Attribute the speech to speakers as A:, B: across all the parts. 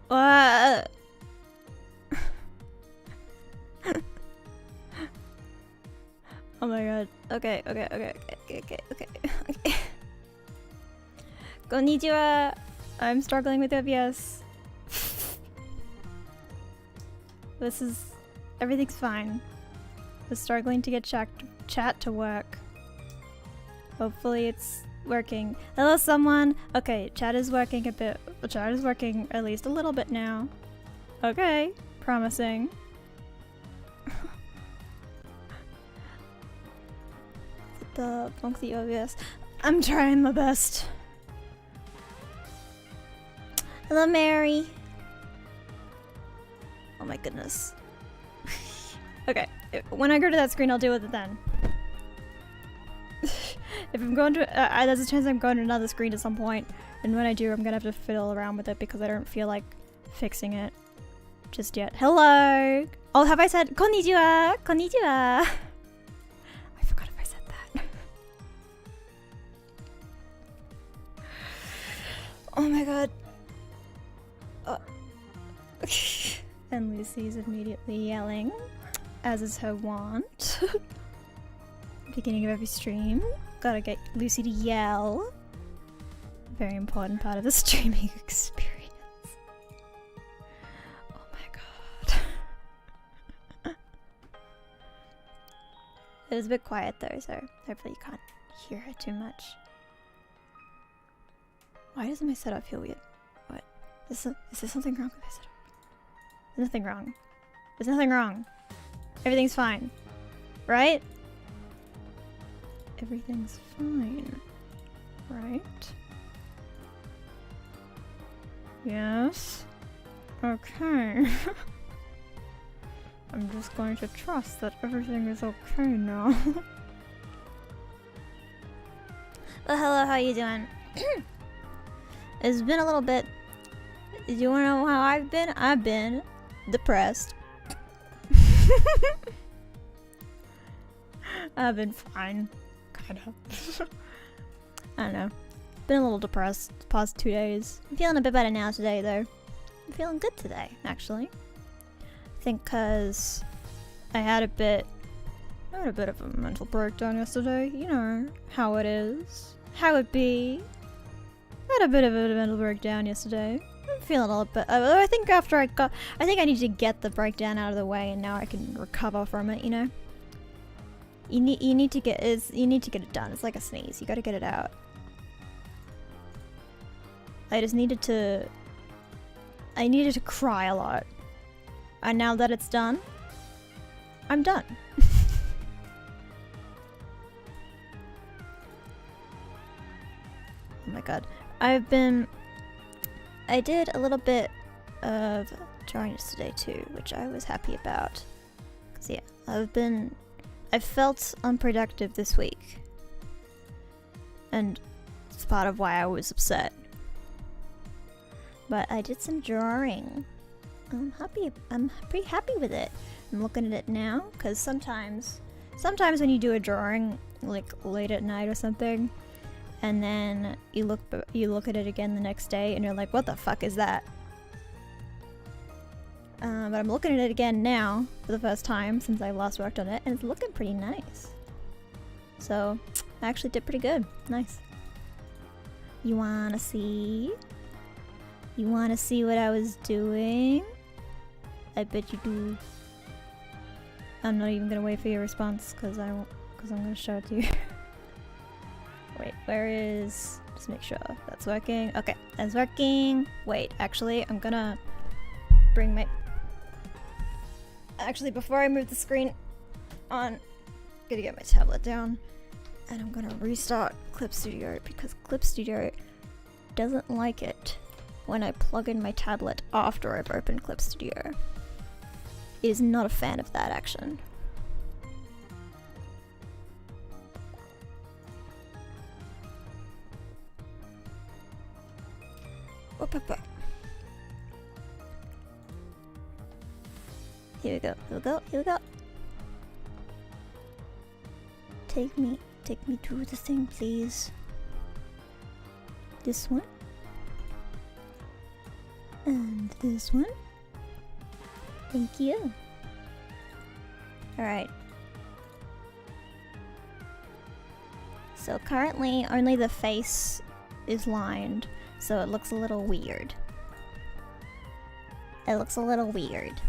A: What? Oh my god. Okay. Konnichiwa. I'm struggling with OBS. Everything's fine. I'm struggling to get chat to work. Hopefully it's working. Hello, someone. Okay, chat is working a bit. Chat is working at least a little bit now. Okay, promising. The OBS. I'm trying my best. Hello, Mary. Oh my goodness. Okay, when I go to that screen, I'll deal with it then. If I'm going to, there's a chance I'm going to another screen at some point, and when I do, I'm gonna have to fiddle around with it because I don't feel like fixing it just yet. Hello! Oh, have I said konnichiwa? Konnichiwa! I forgot if I said that. Oh my god. And Lucy's immediately yelling, as is her wont. Beginning of every stream, gotta get Lucy to yell. Very important part of the streaming experience. Oh my god. It was a bit quiet though, so hopefully you can't hear her too much. Why doesn't my setup feel weird? What? Is there something wrong with my setup? There's nothing wrong. There's nothing wrong. Everything's fine. Right? Everything's fine. Right? Yes? Okay. I'm just going to trust that everything is okay now. Well, hello, how you doing? It's been a little bit... Do you wanna know how I've been? I've been depressed. I've been fine. Kind of. I don't know. Been a little depressed the past 2 days. I'm feeling a bit better now today though. I'm feeling good today, actually. I think cause I had a bit of a mental breakdown yesterday. You know how it is. How it be. I had a bit of a mental breakdown yesterday. I'm feeling a little bit. I think after I think I need to get the breakdown out of the way, and now I can recover from it. You know. You need to get it done. It's like a sneeze. You got to get it out. I needed to cry a lot, and now that it's done, I'm done. Oh my god. I did a little bit of drawing yesterday too, which I was happy about. Cause yeah, I felt unproductive this week. And it's part of why I was upset. But I did some drawing. I'm pretty happy with it. I'm looking at it now, cause sometimes when you do a drawing like late at night or something, and then you look at it again the next day and you're like, what the fuck is that? But I'm looking at it again now for the first time since I last worked on it, and it's looking pretty nice. So I actually did pretty good. Nice. You wanna see? You wanna see what I was doing? I bet you do. I'm not even gonna wait for your response because I'm gonna show it to you. Wait, where is... Just make sure that's working. Okay, that's working. Wait, actually, I'm gonna bring my... Actually, before I move the screen on, I'm gonna get my tablet down, and I'm gonna restart Clip Studio because Clip Studio doesn't like it when I plug in my tablet after I've opened Clip Studio. It is not a fan of that action. Here we go. Take me to the thing, please. This one? And this one. Thank you. Alright. So currently only the face is lined, so it looks a little weird. It looks a little weird.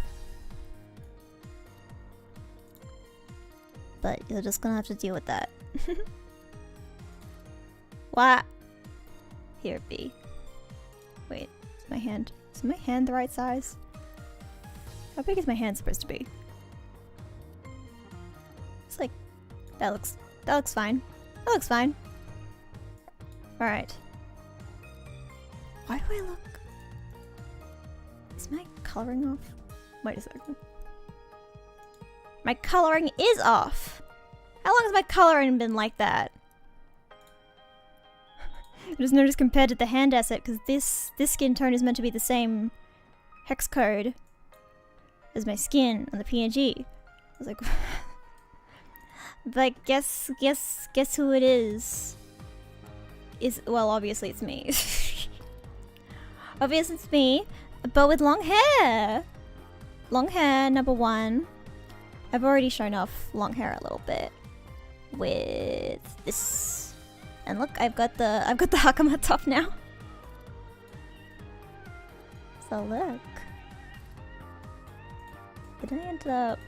A: But you're just gonna have to deal with that. What? Here it be. Wait, is my hand the right size? How big is my hand supposed to be? It's like, that looks fine. That looks fine. Alright. Why do I look? Is my coloring off? Wait a second. My coloring is off! How long has my coloring been like that? I just noticed compared to the hand asset, because this skin tone is meant to be the same hex code as my skin on the PNG. I was like, but guess who it is? Well, obviously it's me. Obviously it's me, but with long hair. Long hair, number one. I've already shown off long hair a little bit with this. And look, I've got the Hakama top now. So look. Did I end up?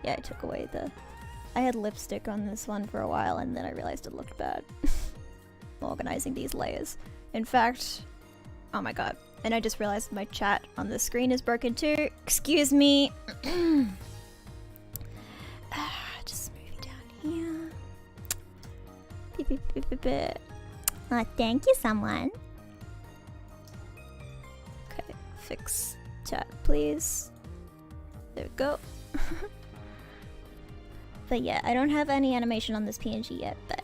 A: Yeah, I took away I had lipstick on this one for a while and then I realized it looked bad. Organizing these layers. In fact, oh my god. And I just realized my chat on the screen is broken too. Excuse me. Just move it down here. Beep, beep, beep, beep, beep. Thank you, someone. Okay, fix chat, please. There we go. But yeah, I don't have any animation on this PNG yet, but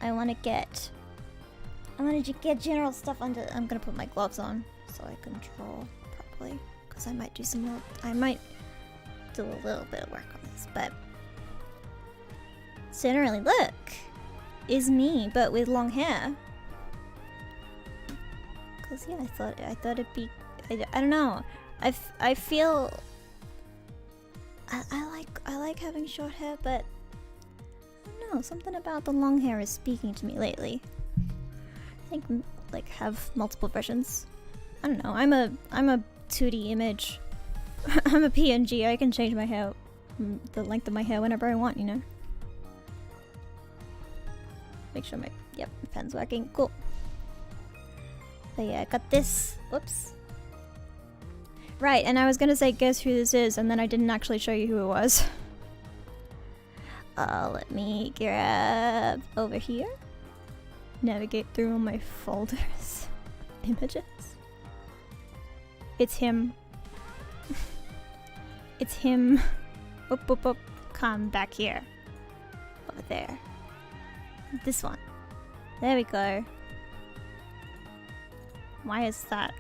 A: I want to get general stuff onto. I'm gonna put my gloves on so I can draw properly, because I might do a little bit of work on this, but generally, look, is me, but with long hair. Cause yeah, I thought it'd be. I don't know. I feel. I like having short hair, but I don't know. Something about the long hair is speaking to me lately. I think like have multiple versions. I don't know. I'm a 2D image. I'm a PNG. I can change my hair, the length of my hair whenever I want. You know. Make sure my pen's working. Cool. But yeah, I got this. Whoops. Right, and I was gonna say guess who this is, and then I didn't actually show you who it was. Let me grab over here. Navigate through all my folders. Images. It's him. It's him. Whoop, whoop, whoop. Come back here. Over there. This one. There we go. Why is that?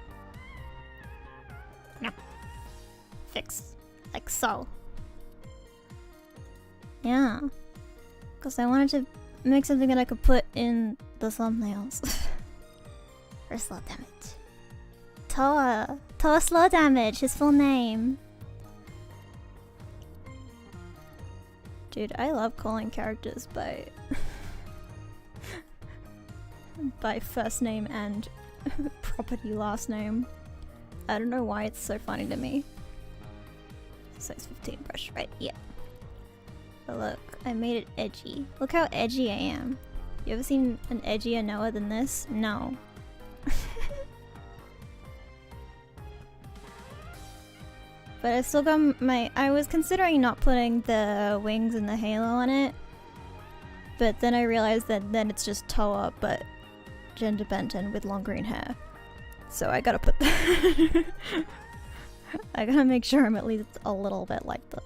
A: No. Fix. Like so. Yeah. Because I wanted to make something that I could put in the thumbnails. For slow damage. Toa slow damage, his full name. Dude, I love calling characters by by first name and property last name. I don't know why it's so funny to me. Size 15 brush, right? Yeah. But look, I made it edgy. Look how edgy I am. You ever seen an edgier Noah than this? No. But I still got I was considering not putting the wings and the halo on it. But then I realized that then it's just Toa, but gender benten with long green hair. So I gotta put I gotta make sure I'm at least a little bit like this.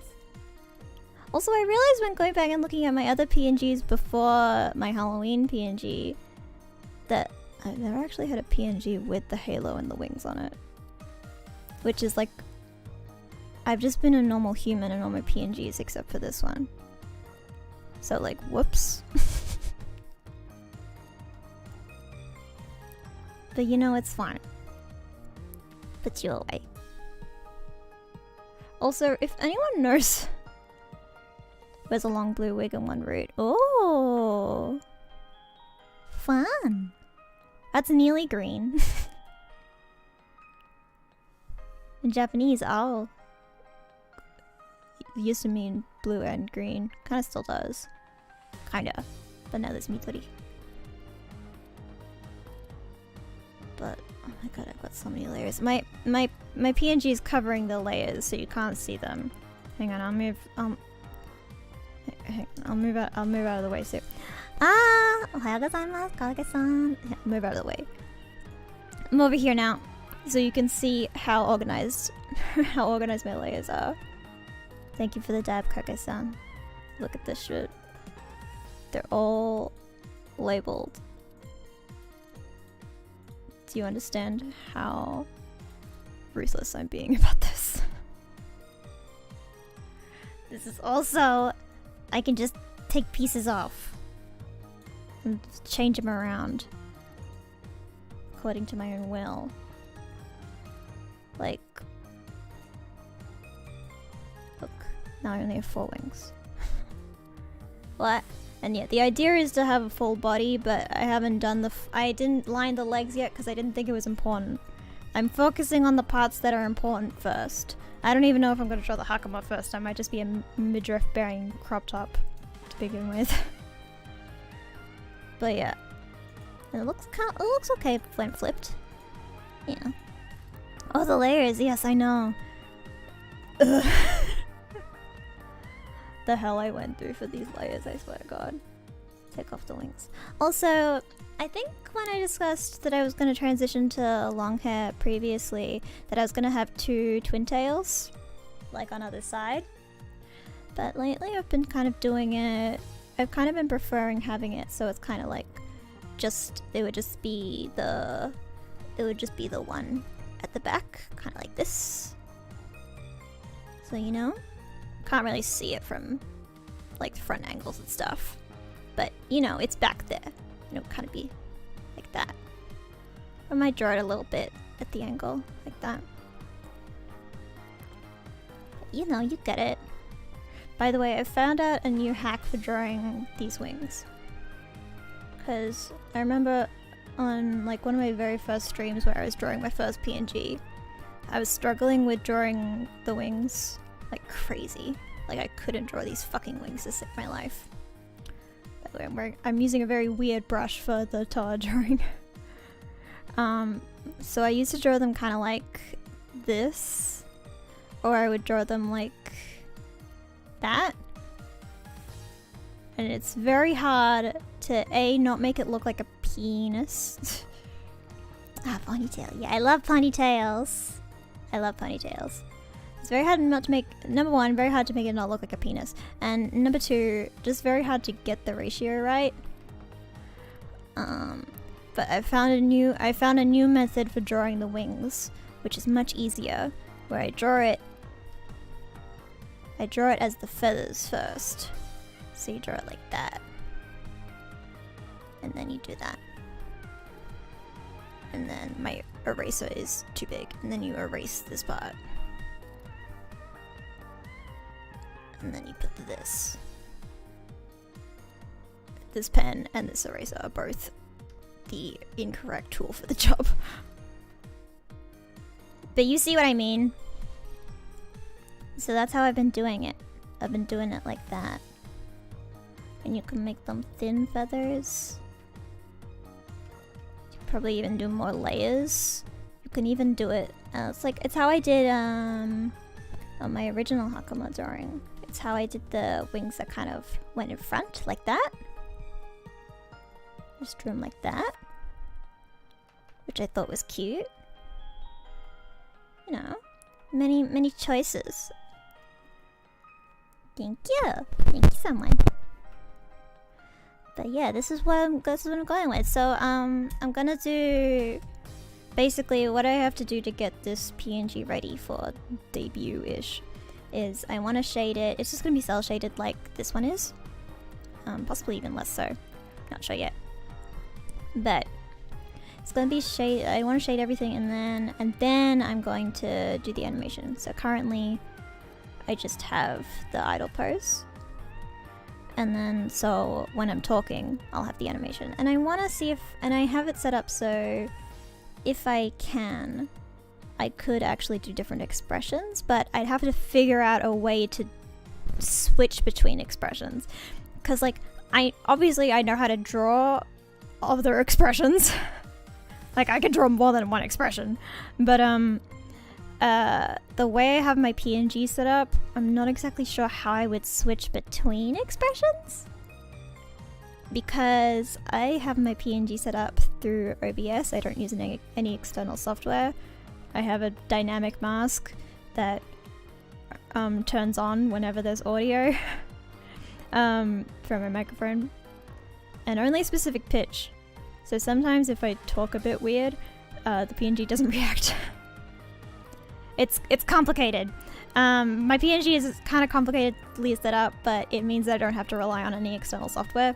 A: Also, I realized when going back and looking at my other PNGs before my Halloween PNG that I've never actually had a PNG with the halo and the wings on it. Which is like, I've just been a normal human in all my PNGs except for this one. So like, whoops. But you know it's fine. Put you away. Also, if anyone knows where's a long blue wig and one root. Oh, fun. That's nearly green. In Japanese, ao used to mean blue and green. Kinda still does. Kinda. But now there's Midori. But oh my god, I've got so many layers. My PNG is covering the layers, so you can't see them. Hang on, I'll move. I'll move out of the way soon. Ohayou gozaimasu, Kage-san. Yeah, move out of the way. I'm over here now, so you can see how organized my layers are. Thank you for the dab, Kage-san. Look at this shit. They're all labeled. Do you understand how ruthless I'm being about this? This is also, I can just take pieces off and change them around according to my own will. Like, look, now I only have 4 wings. What? And yeah, the idea is to have a full body, but I haven't done I didn't line the legs yet because I didn't think it was important. I'm focusing on the parts that are important first. I don't even know if I'm going to draw the Hakama first. I might just be a midriff bearing crop top to begin with. But yeah, it looks okay when flipped. Yeah. Oh, the layers. Yes, I know. Ugh. The hell I went through for these layers, I swear to god. Take off the wings. Also, I think when I discussed that I was going to transition to long hair previously, that I was going to have 2 twin tails, like on either side. But lately I've been kind of doing it, I've kind of been preferring having it so it's kind of like it would just be the one at the back, kind of like this. So you know? Can't really see it from like the front angles and stuff, but you know it's back there. You know, kind of be like that. I might draw it a little bit at the angle like that. But, you know, you get it. By the way, I found out a new hack for drawing these wings, because I remember on like one of my very first streams where I was drawing my first PNG, I was struggling with drawing the wings like crazy. Like I couldn't draw these fucking wings to save my life. By the way, I'm using a very weird brush for the tar drawing. So I used to draw them kind of like this, or I would draw them like that. And it's very hard to not make it look like a penis. Ponytail. Yeah, I love ponytails. I love ponytails. It's very hard not to make, number 1, very hard to make it not look like a penis. And number 2, just very hard to get the ratio right. But I found a new method for drawing the wings, which is much easier, where I draw it as the feathers first. So you draw it like that. And then you do that. And then my eraser is too big, and then you erase this part. And then you put this. This pen and this eraser are both the incorrect tool for the job. But you see what I mean? So that's how I've been doing it. I've been doing it like that. And you can make them thin feathers. You can probably even do more layers. You can even do it, it's how I did on my original Hakama drawing. It's how I did the wings that kind of went in front, like that. Just drew them like that, which I thought was cute. You know, many choices. Thank you so much. But yeah, this is what I'm going with. So I'm gonna do basically what I have to do to get this PNG ready for debut-ish. Is I want to shade it. It's just going to be cell shaded like this one is. Possibly even less so. Not sure yet. But It's gonna be shade. I want to shade everything, and then I'm going to do the animation. So currently, I just have the idle pose, and then so when I'm talking, I'll have the animation. And I want to see if, and I have it set up so if I can, I could actually do different expressions, but I'd have to figure out a way to switch between expressions, because like obviously I know how to draw other expressions. Like I can draw more than one expression, but the way I have my PNG set up, I'm not exactly sure how I would switch between expressions, because I have my PNG set up through OBS. I don't use any external software. I have a dynamic mask that turns on whenever there's audio from my microphone, and only a specific pitch. So sometimes if I talk a bit weird, the PNG doesn't react. It's complicated. My PNG is kind of complicatedly set up, but it means that I don't have to rely on any external software.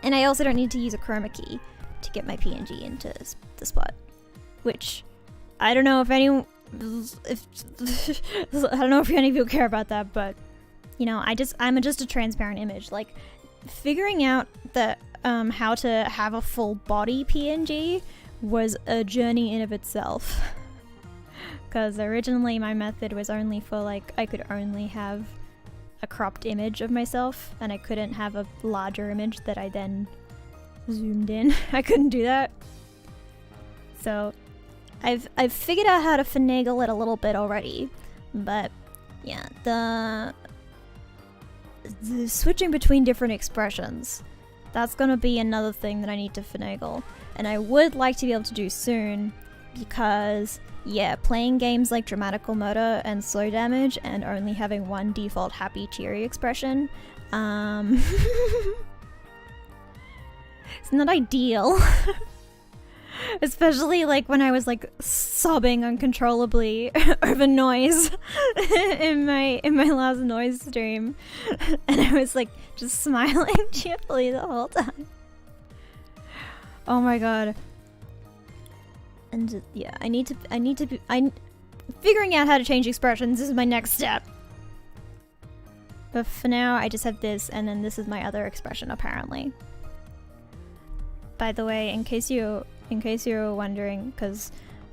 A: And I also don't need to use a chroma key to get my PNG into the spot. Which, I don't know if I don't know if any of you care about that, but you know, I'm just a transparent image. Like, figuring out that how to have a full body PNG was a journey in of itself. Because originally my method was only for like, I could only have a cropped image of myself, and I couldn't have a larger image that I then zoomed in. I couldn't do that. So I've figured out how to finagle it a little bit already, but yeah, the switching between different expressions, that's gonna be another thing that I need to finagle, and I would like to be able to do soon, because yeah, playing games like Dramatical Murder and Slow Damage and only having one default happy cheery expression, it's not ideal. Especially like when I was like sobbing uncontrollably over noise in my last noise stream, and I was like just smiling cheerfully the whole time. Oh my god. And just, yeah, I'm figuring out how to change expressions is my next step. But for now, I just have this, and then this is my other expression apparently. By the way, in case you're wondering, because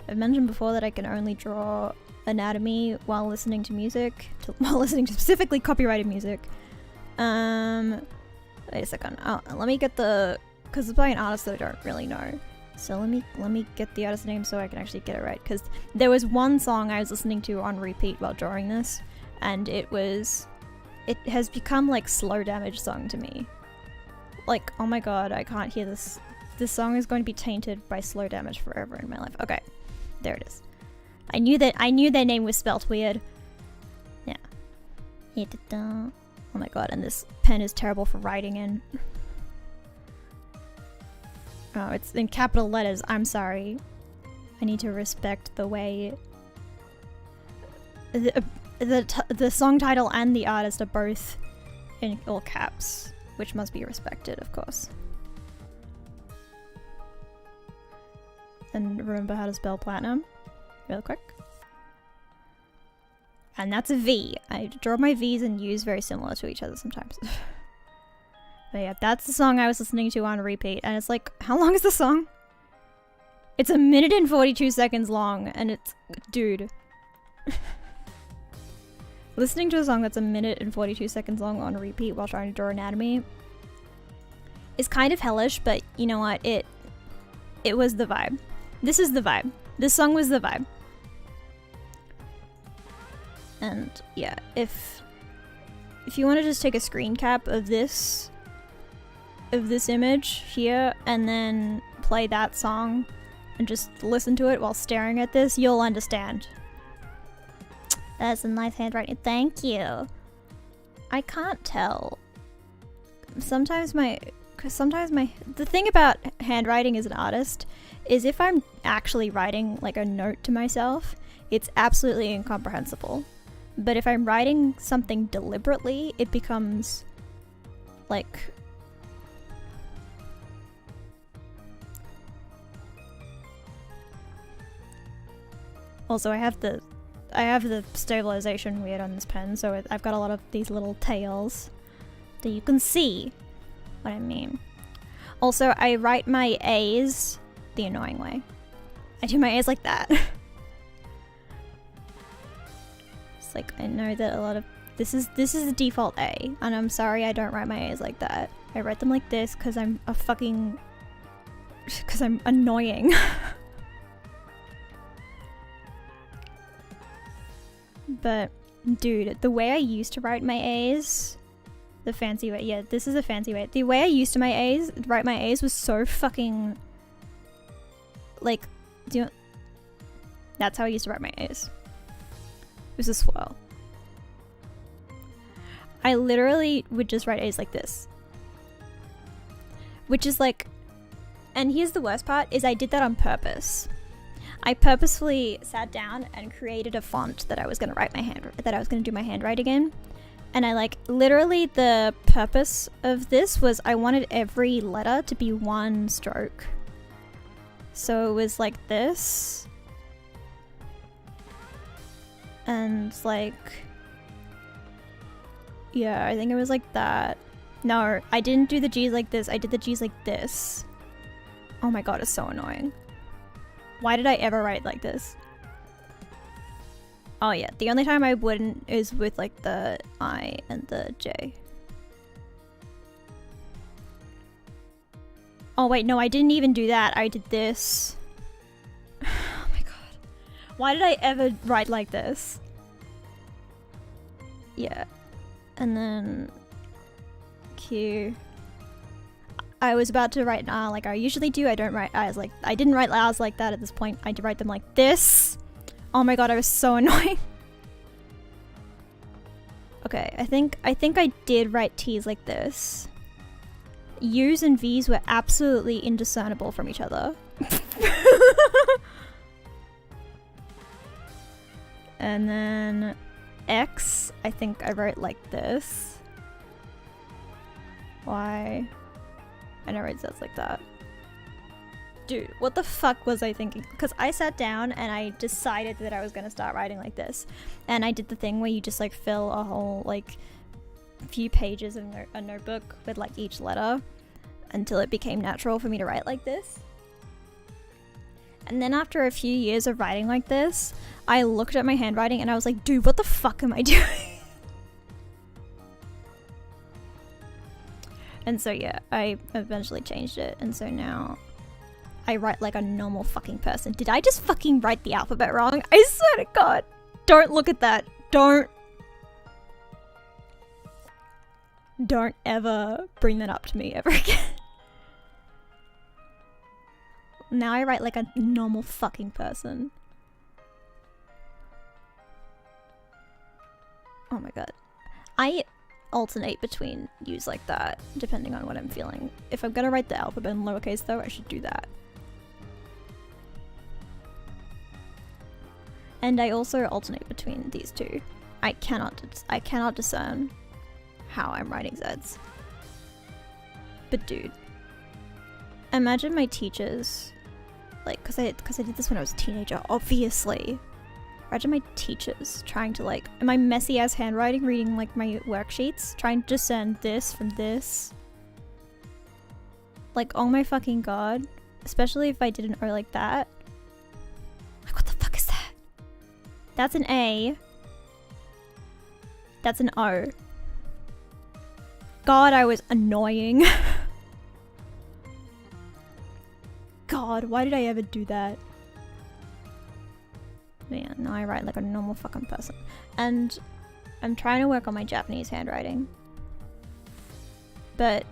A: I've mentioned before that I can only draw anatomy while listening to music, while listening to specifically copyrighted music. Wait a second. Oh, let me get because it's by an artist that I don't really know. So let me get the artist name so I can actually get it right. Because there was one song I was listening to on repeat while drawing this, and it has become like Slow Damage song to me. Like, oh my god, I can't hear this. This song is going to be tainted by Slow Damage forever in my life. Okay, there it is. I knew their name was spelt weird. Yeah. Oh my god, and this pen is terrible for writing in. Oh, it's in capital letters. I'm sorry. I need to respect the way the song title and the artist are both in all caps, which must be respected, of course. And remember how to spell platinum real quick. And that's a V. I draw my V's and U's very similar to each other sometimes. But yeah, that's the song I was listening to on repeat, and it's like, how long is the song? It's 1 minute and 42 seconds long, and it's, dude. Listening to a song that's 1 minute and 42 seconds long on repeat while trying to draw anatomy is kind of hellish, but you know what? It was the vibe. This is the vibe. This song was the vibe. And yeah, if you want to just take a screen cap of this image here and then play that song and just listen to it while staring at this, you'll understand. That's a nice handwriting. Thank you. I can't tell. Sometimes the thing about handwriting as an artist is if I'm actually writing like a note to myself, it's absolutely incomprehensible. But if I'm writing something deliberately, it becomes like Also, I have the stabilization weird on this pen, so I've got a lot of these little tails that you can see what I mean. Also, I write my A's the annoying way. I do my A's like that. It's like, I know that a lot of this is the default A, and I'm sorry I don't write my A's like that. I write them like this because I'm annoying. But dude, the way I used to write my A's, the fancy way, yeah, this is a fancy way. The way I used to write my A's was so fucking, like, that's how I used to write my A's. It was a swirl. I literally would just write A's like this. Which is like, and here's the worst part, is I did that on purpose. I purposefully sat down and created a font that I was gonna do my handwriting in. And I like, literally the purpose of this was I wanted every letter to be one stroke. So it was like this. And like, yeah, I think it was like that. No, I didn't do the G's like this, I did the G's like this. Oh my god, it's so annoying. Why did I ever write like this? Oh yeah, the only time I wouldn't is with like the I and the J. Oh wait, no, I didn't even do that. I did this. Oh my god. Why did I ever write like this? Yeah. And then Q. I was about to write an R like I usually do. I don't write I's like, I didn't write R's like that at this point. I had to write them like this. Oh my god, I was so annoying. Okay, I think I did write T's like this. U's and V's were absolutely indiscernible from each other. And then X, I think I wrote like this. Y. I never write Z's like that. Dude, what the fuck was I thinking? Because I sat down and I decided that I was gonna start writing like this. And I did the thing where you just like fill a whole like few pages in a notebook with like each letter until it became natural for me to write like this. And then after a few years of writing like this, I looked at my handwriting and I was like, dude, what the fuck am I doing? And so yeah, I eventually changed it, and so now I write like a normal fucking person. Did I just fucking write the alphabet wrong? I swear to god. Don't look at that. Don't ever bring that up to me ever again. Now I write like a normal fucking person. Oh my god. I alternate between U's like that, depending on what I'm feeling. If I'm gonna write the alphabet in lowercase though, I should do that. And I also alternate between these two. I cannot discern how I'm writing Z's. But dude, imagine my teachers, like, cause I did this when I was a teenager, obviously. Imagine my teachers trying to like, in my messy ass handwriting, reading like my worksheets, trying to discern this from this. Like, oh my fucking god. Especially if I did an O like that. Like, what the fuck is that? That's an A. That's an O. God, I was annoying. God, why did I ever do that? But yeah, now I write like a normal fucking person. And I'm trying to work on my Japanese handwriting. But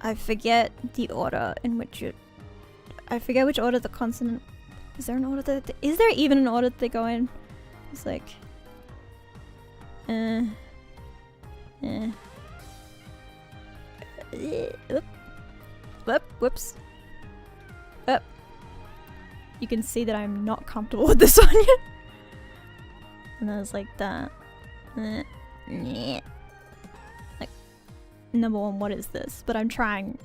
A: I forget the order in which I forget which order the consonant... Is there an order that... Is there even an order that they go in? It's like... Whoops. Up. You can see that I'm not comfortable with this one yet. And then it's like that. Like, number one, what is this? But I'm trying.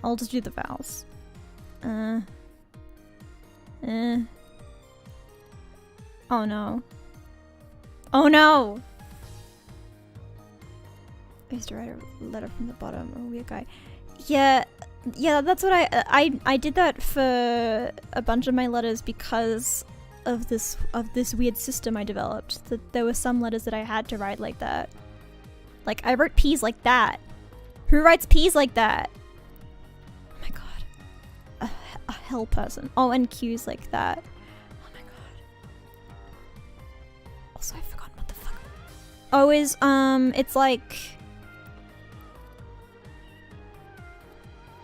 A: I'll just do the vowels. Oh no. Oh no! I used to write a letter from the bottom. A weird guy. Yeah, that's what I did that for a bunch of my letters because of this weird system I developed. That there were some letters that I had to write like that. Like I wrote P's like that. Who writes P's like that? Oh my god. A hell person. Oh, and Q's like that. Oh my god. Also, I've forgotten what the fuck. Oh, it's like.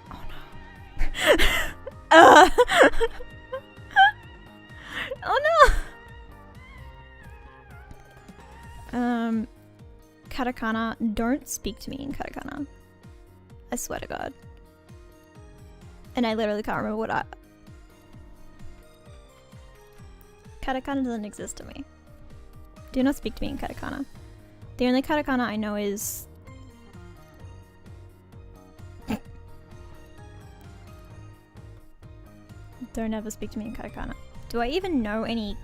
A: Oh no! Katakana, don't speak to me in katakana. I swear to god. And I literally can't remember what katakana doesn't exist to me. Do not speak to me in katakana. The only katakana I know is... Don't ever speak to me in katakana. Do I even know any...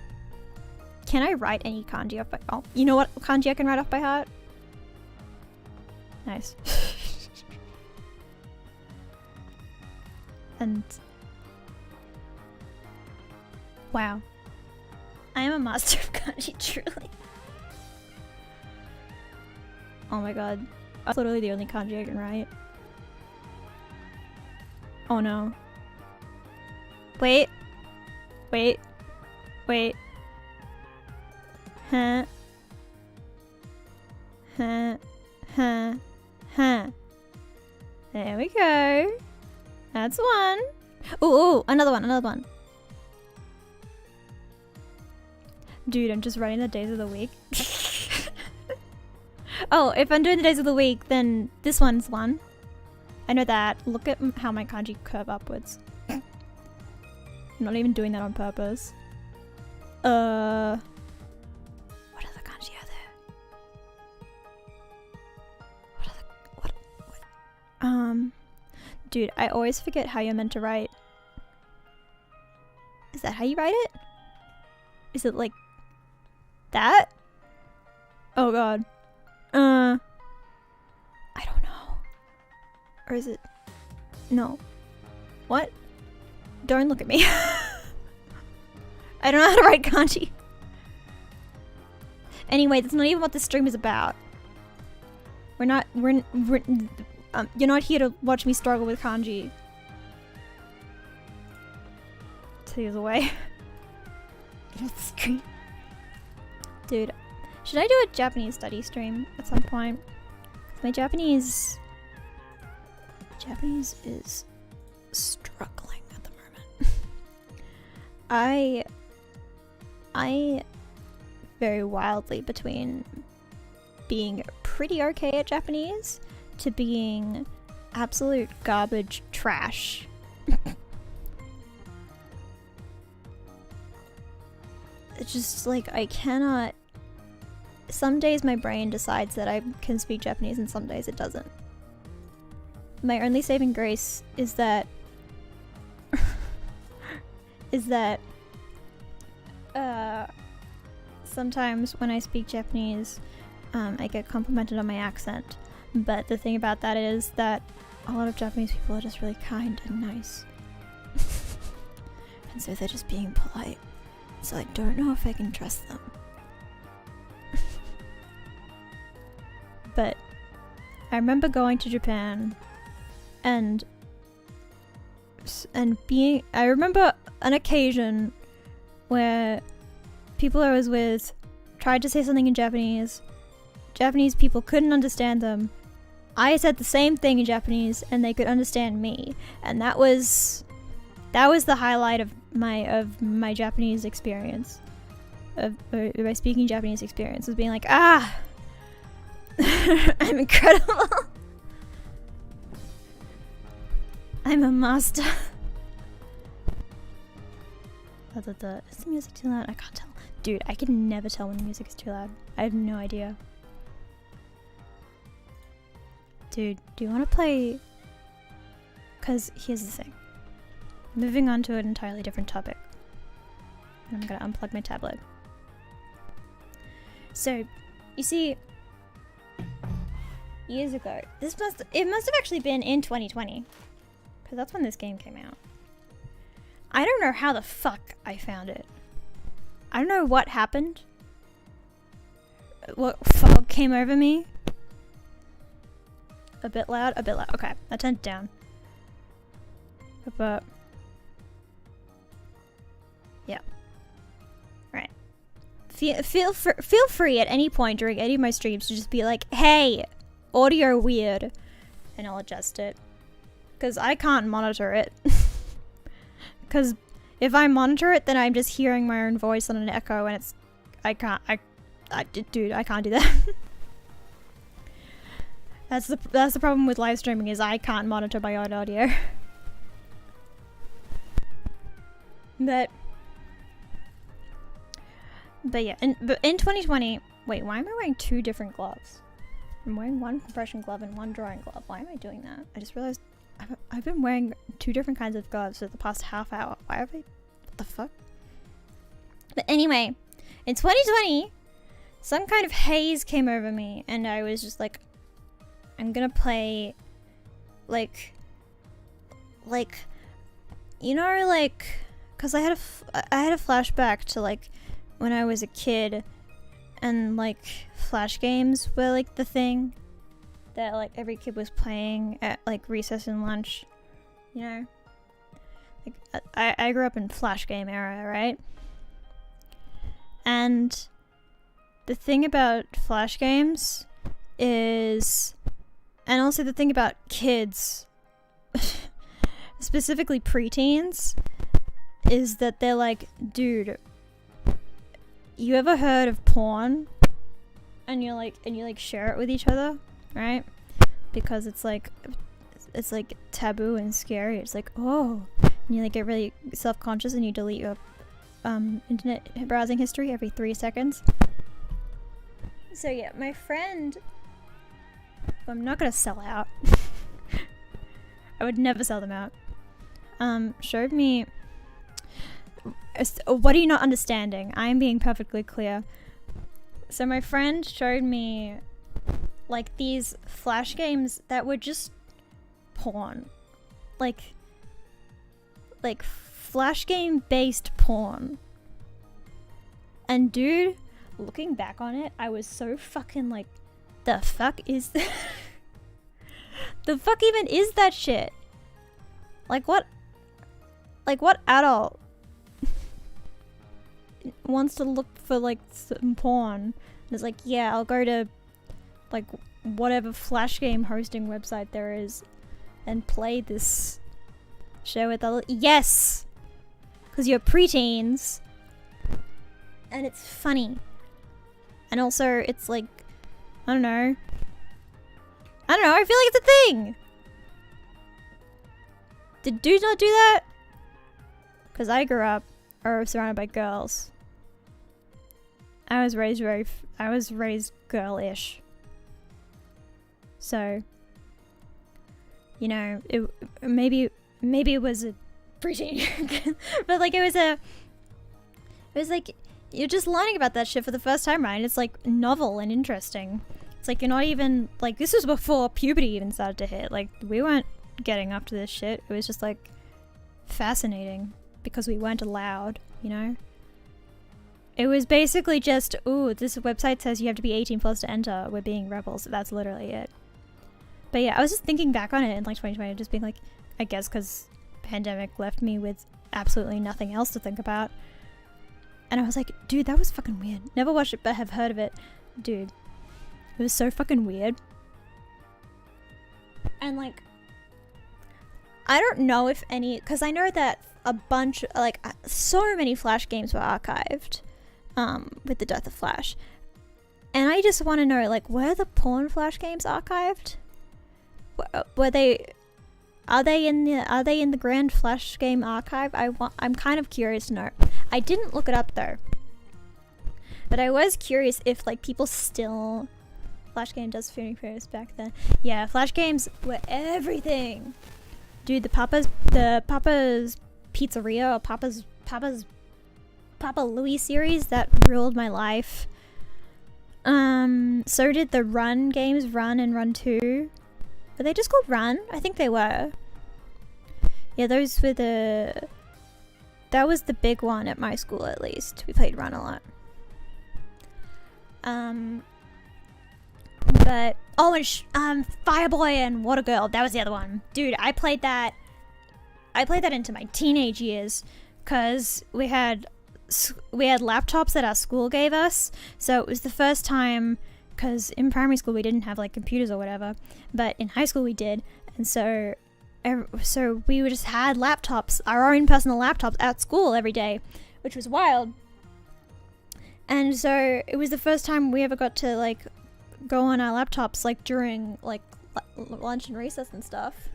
A: Can I write any kanji off by... Oh, you know what kanji I can write off by heart? Nice. And... Wow. I am a master of kanji, truly. Oh my god. That's literally the only kanji I can write. Oh no. Wait. Wait. Wait. Huh. Huh. Huh. Huh. There we go. That's one. Ooh, another one. Dude, I'm just writing the days of the week. Oh, if I'm doing the days of the week, then this one's one. I know that. Look at how my kanji curve upwards. I'm not even doing that on purpose. What other kanji are there? Dude, I always forget how you're meant to write. Is that how you write it? Is it like that? Oh god. I don't know. Or is it? No. What? Don't look at me. I don't know how to write kanji. Anyway, that's not even what this stream is about. You're not here to watch me struggle with kanji. Tears away. Screen. Dude, should I do a Japanese study stream at some point? My Japanese is struggling at the moment. I vary wildly between being pretty okay at Japanese to being absolute garbage trash. It's just like I cannot. Some days my brain decides that I can speak Japanese and some days it doesn't. My only saving grace is that sometimes when I speak Japanese, I get complimented on my accent. But the thing about that is that a lot of Japanese people are just really kind and nice. And so they're just being polite. So I don't know if I can trust them. But I remember going to Japan and I remember an occasion where people I was with tried to say something in Japanese. Japanese people couldn't understand them. I said the same thing in Japanese and they could understand me. And that was the highlight of my Japanese experience. Of my speaking Japanese experience, was being like, ah! I'm incredible. I'm a master. Is the music too loud? I can't tell. Dude, I can never tell when the music is too loud. I have no idea. Dude, do you want to play? Because here's the thing. Moving on to an entirely different topic. I'm gonna unplug my tablet. So, you see, years ago, it must have actually been in 2020, because that's when this game came out. I don't know how the fuck I found it. I don't know what happened. What fog came over me. A bit loud. Okay, I turned it down. But yeah, right. Feel free at any point during any of my streams to just be like, "Hey, audio weird," and I'll adjust it. Because I can't monitor it. Because if I monitor it, then I'm just hearing my own voice on an echo, and it's dude, I can't do that. That's the problem with live streaming, is I can't monitor my own audio. But yeah, in 2020, wait, why am I wearing 2 different gloves? I'm wearing one compression glove and one drawing glove. Why am I doing that? I just realized I've been wearing 2 different kinds of gloves for the past half hour. Why have I? What the fuck? But anyway, in 2020, some kind of haze came over me, and I was just like, I'm gonna play, like, you know, like, cause I had a flashback to like when I was a kid, and like flash games were like the thing that like every kid was playing at like recess and lunch, you know. Like I grew up in flash game era, right? And the thing about flash games is, and also the thing about kids, specifically preteens, is that they're like, dude, you ever heard of porn? And you like share it with each other, right? Because it's like taboo and scary. It's like, oh, and you like get really self-conscious and you delete your internet browsing history every 3 seconds. So yeah, my friend, who I'm not gonna sell out, I would never sell them out, showed me, what are you not understanding? I'm being perfectly clear. So my friend showed me like these flash games that were just porn, like flash game based porn. And dude, looking back on it, I was so fucking like, the fuck is that? The fuck even is that shit? Like what adult wants to look for like some porn and is like, yeah, I'll go to like whatever flash game hosting website there is and play this show with other— yes, because you're preteens and it's funny, and also it's like, I don't know, I feel like it's a thing. Did dudes not do that? Because I grew up surrounded by girls. I was raised girl-ish. So, you know, maybe it was a preteen, but like it was like you're just learning about that shit for the first time, right? And it's like novel and interesting. It's like you're not even like, this was before puberty even started to hit. Like we weren't getting up to this shit. It was just like fascinating because we weren't allowed, you know? It was basically just, ooh, this website says you have to be 18 plus to enter. We're being rebels. That's literally it. But yeah, I was just thinking back on it in like 2020, just being like, I guess because pandemic left me with absolutely nothing else to think about. And I was like, dude, that was fucking weird. Never watched it, but have heard of it. Dude, it was so fucking weird. And like, I don't know if any, because I know that a bunch, like so many Flash games were archived with the death of Flash. And I just want to know, like, were the porn Flash games archived? Are they in the Grand Flash game archive? I'm kind of curious to know. I didn't look it up though, but I was curious if like people still— Flash game does feel famous back then. Yeah, Flash games were everything, dude. The Papa's Pizzeria, or Papa's Papa Louie series that ruled my life. So did the Run games, Run and Run 2. Were they just called Run? I think they were. Yeah, those were the... That was the big one at my school, at least. We played Run a lot. But... Oh, and Fireboy and Water Girl. That was the other one. Dude, I played that into my teenage years. Because we had laptops that our school gave us. So it was the first time... Because in primary school we didn't have like computers or whatever. But in high school we did. And so we just had laptops, our own personal laptops at school every day, which was wild. And so it was the first time we ever got to like go on our laptops like during like lunch and recess and stuff.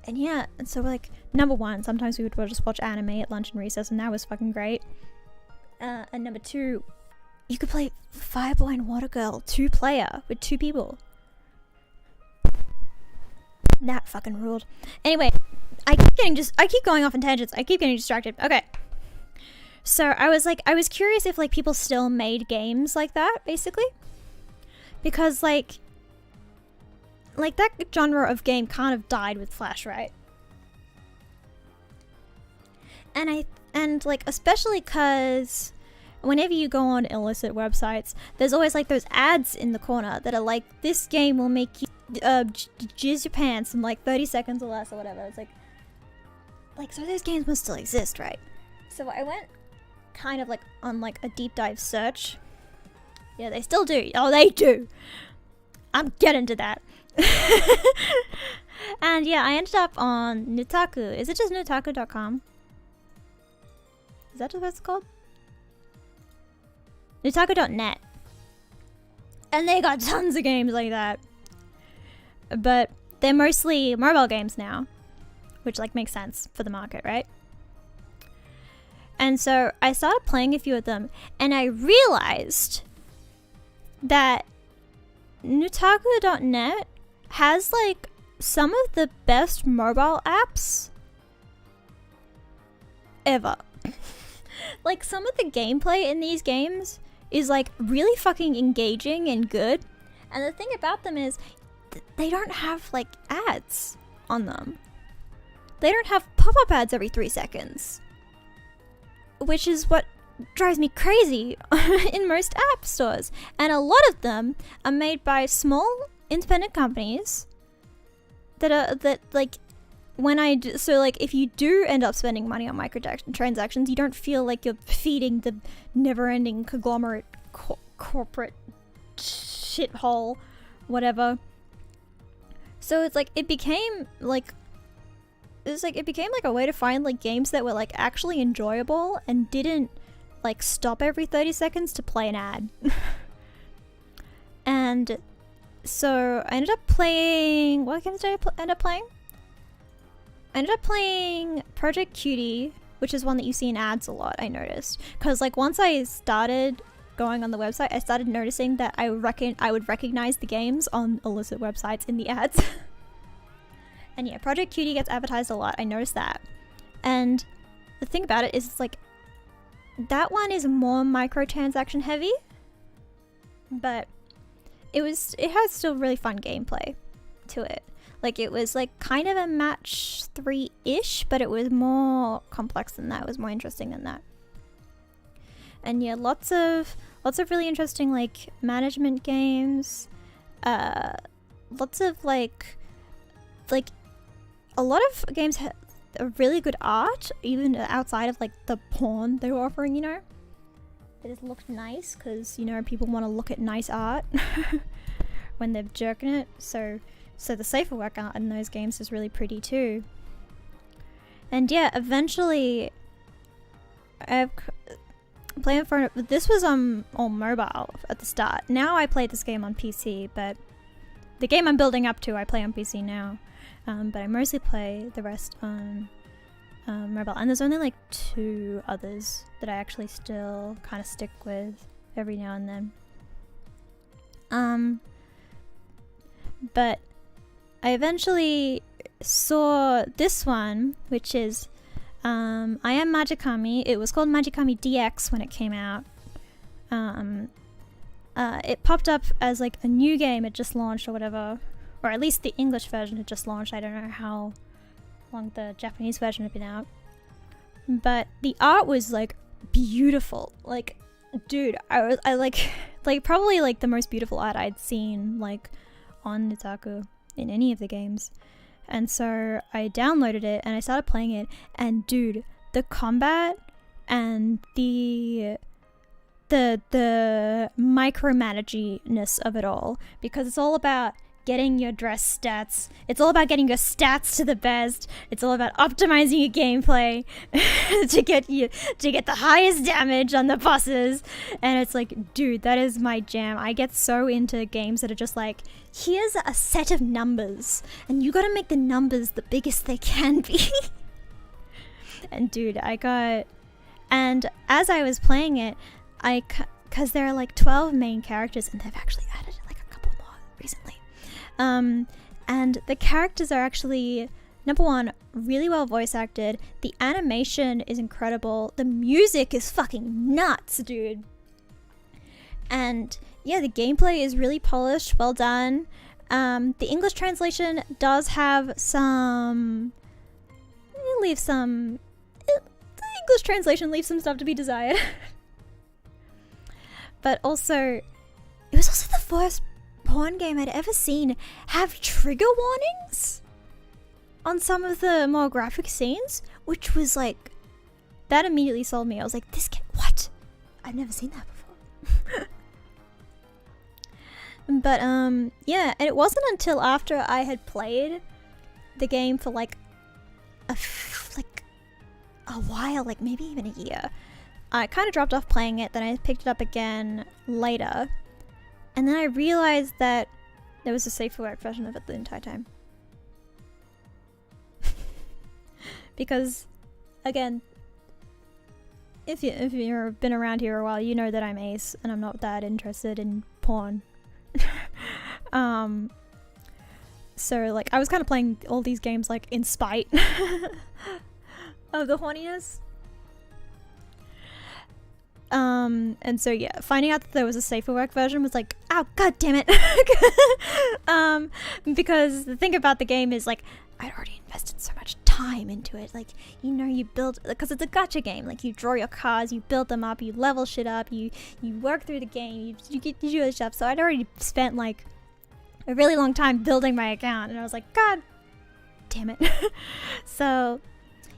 A: And yeah, and so like number one, sometimes we would just watch anime at lunch and recess, and that was fucking great. And number two, you could play Fireboy and Water Girl 2-player with 2 people. That fucking ruled. Anyway, I keep going off on tangents. I keep getting distracted. Okay. So I was curious if like people still made games like that, basically. Because like that genre of game kind of died with Flash, right? And like especially cause whenever you go on illicit websites, there's always like those ads in the corner that are like, this game will make you jizz your pants in like 30 seconds or less or whatever. It's like so those games must still exist, right? So I went kind of like on like a deep dive search. Yeah, they still do. Oh, they do. I'm getting to that. And yeah, I ended up on Nutaku. Is it just nutaku.com? Is that what it's called? Nutaku.net. And they got tons of games like that. But they're mostly mobile games now, which like makes sense for the market, right? And so I started playing a few of them, and I realized that Nutaku.net has like some of the best mobile apps ever. Like some of the gameplay in these games is like really fucking engaging and good. And the thing about them is they don't have like ads on them. They don't have pop-up ads every 3 seconds, which is what drives me crazy in most app stores. And a lot of them are made by small independent companies that like so like if you do end up spending money on microtransactions, you don't feel like you're feeding the never-ending conglomerate corporate shithole, whatever. So it's like it became like a way to find like games that were like actually enjoyable and didn't like stop every 30 seconds to play an ad. And so I ended up playing, what games did I end up playing? I ended up playing Project Cutie, which is one that you see in ads a lot, I noticed. Because like once I started going on the website, I started noticing that I would recognize the games on illicit websites in the ads. And yeah, Project Cutie gets advertised a lot, I noticed that. And the thing about it is it's like, that one is more microtransaction heavy, but it has still really fun gameplay to it. Like it was like kind of a match 3-ish, but it was more complex than that. It was more interesting than that. And yeah, lots of really interesting like management games. Lots of like a lot of games have a really good art, even outside of like the porn they were offering, you know. It just looked nice because, you know, people want to look at nice art when they're jerking it. So the safer work art in those games is really pretty too. And yeah, eventually I've played for this was on mobile at the start. Now I play this game on PC, but the game I'm building up to I play on PC now. But I mostly play the rest on mobile. And there's only like 2 others that I actually still kind of stick with every now and then. But I eventually saw this one, which is I am Magikami. It was called Magikami DX when it came out. It popped up as like a new game. It just launched or whatever. Or at least the English version had just launched. I don't know how long the Japanese version had been out. But the art was like beautiful. Like, dude, I like probably like the most beautiful art I'd seen like on Nitaku in any of the games. And so I downloaded it and I started playing it, and dude, the combat and the micromanaginess of it all, because it's all about getting your dress stats. It's all about getting your stats to the best. It's all about optimizing your gameplay to get the highest damage on the bosses. And it's like, dude, that is my jam. I get so into games that are just like, here's a set of numbers and you gotta make the numbers the biggest they can be. And dude, and as I was playing it, because there are like 12 main characters, and they've actually added like a couple more recently. And the characters are actually, number one, really well voice acted. The animation is incredible. The music is fucking nuts, dude. And yeah, the gameplay is really polished, well done. The English translation does have some... the English translation leaves some stuff to be desired. But also, it was also the first porn game I'd ever seen have trigger warnings on some of the more graphic scenes, which was like, that immediately sold me. I was like, this game, what? I've never seen that before. But yeah, and it wasn't until after I had played the game for like a while, like maybe even a year, I kind of dropped off playing it, then I picked it up again later. And then I realized that there was a safe for work version of it the entire time. Because, again, if you've been around here a while, you know that I'm ace and I'm not that interested in porn. So like I was kind of playing all these games like in spite of the horniness. And so yeah, finding out that there was a safer work version was like, oh god damn it. Because the thing about the game is like, I'd already invested so much time into it. Like, you know, you build, because it's a gacha game, like you draw your cards, you build them up, you level shit up, you work through the game, you do this stuff. So I'd already spent like a really long time building my account, and I was like, god damn it. So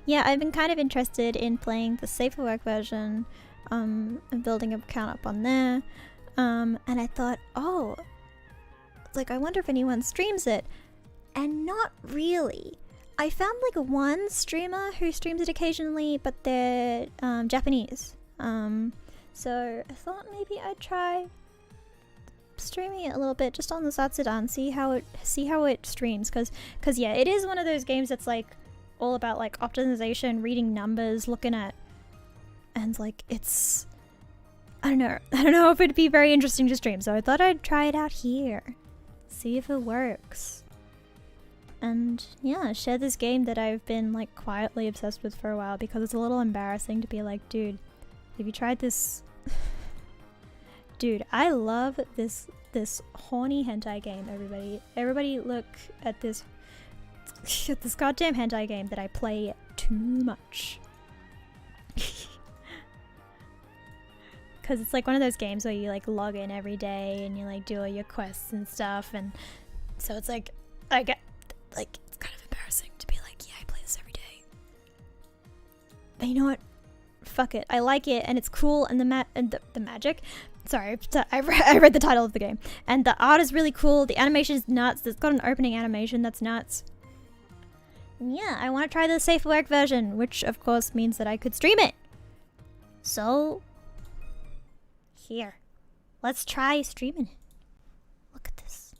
A: yeah, I've been kind of interested in playing the safer work version, and building an account up on there. And I thought, oh, like I wonder if anyone streams it. And not really. I found like one streamer who streams it occasionally, but they're Japanese. So I thought maybe I'd try streaming it a little bit just on the ZATSUDAN, see how it streams, cause yeah, it is one of those games that's like all about like optimization, reading numbers, looking at, and like it's, I don't know if it'd be very interesting to stream. So I thought I'd try it out here, see if it works. And yeah, share this game that I've been like quietly obsessed with for a while, because it's a little embarrassing to be like, dude, have you tried this? Dude, I love this horny hentai game, everybody. Everybody look at this goddamn hentai game that I play too much. Cause it's like one of those games where you like log in every day and you like do all your quests and stuff, and so it's like I get like, it's kind of embarrassing to be like, yeah, I play this every day. But you know what? Fuck it. I like it, and it's cool, and the magic. Sorry, I read the title of the game. And the art is really cool. The animation is nuts. It's got an opening animation that's nuts. And yeah, I want to try the safe work version, which of course means that I could stream it. So, here. Let's try streaming it. Look at this.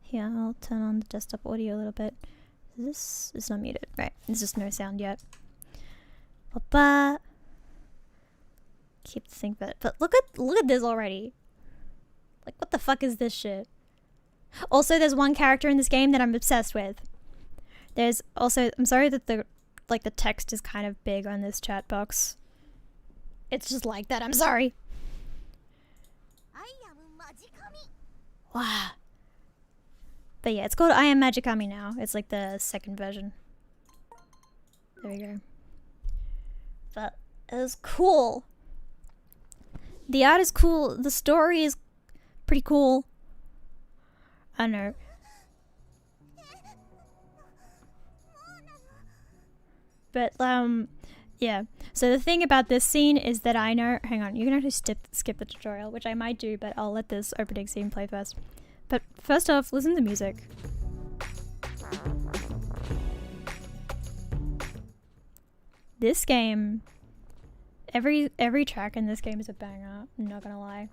A: Here, I'll turn on the desktop audio a little bit. This is not muted. Right, there's just no sound yet. Ba-ba. Keep thinking about it. But look at this already. Like, what the fuck is this shit? Also, there's one character in this game that I'm obsessed with. There's also, I'm sorry that the like the text is kind of big on this chat box. It's just like that. I'm sorry. Wow. But yeah, it's called I Am Magikami now. It's like the second version. There we go. But it was cool. The art is cool. The story is pretty cool. I don't know. But yeah. So the thing about this scene is that I know. Hang on, you can actually skip the tutorial, which I might do, but I'll let this opening scene play first. But first off, listen to the music. This game, every track in this game is a banger. I'm not gonna lie.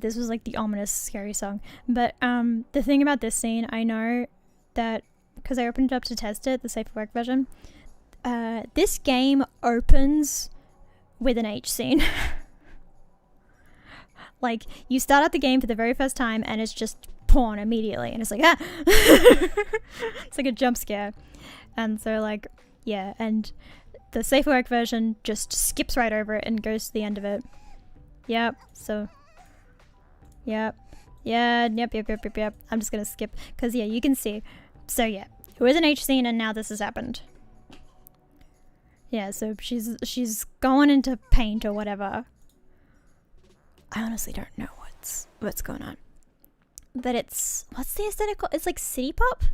A: This was like the ominous, scary song. But the thing about this scene, I know that because I opened it up to test it, the safe for work version. This game opens with an H scene. Like, you start out the game for the very first time and it's just porn immediately, and it's like, ah! It's like a jump scare. And so, like, yeah, and the safe for work version just skips right over it and goes to the end of it. Yep, so, yep. I'm just gonna skip, because yeah, you can see. So yeah, it was an H scene and now this has happened. Yeah, so she's going into paint or whatever. I honestly don't know what's going on. But it's, what's the aesthetic called? It's like city pop?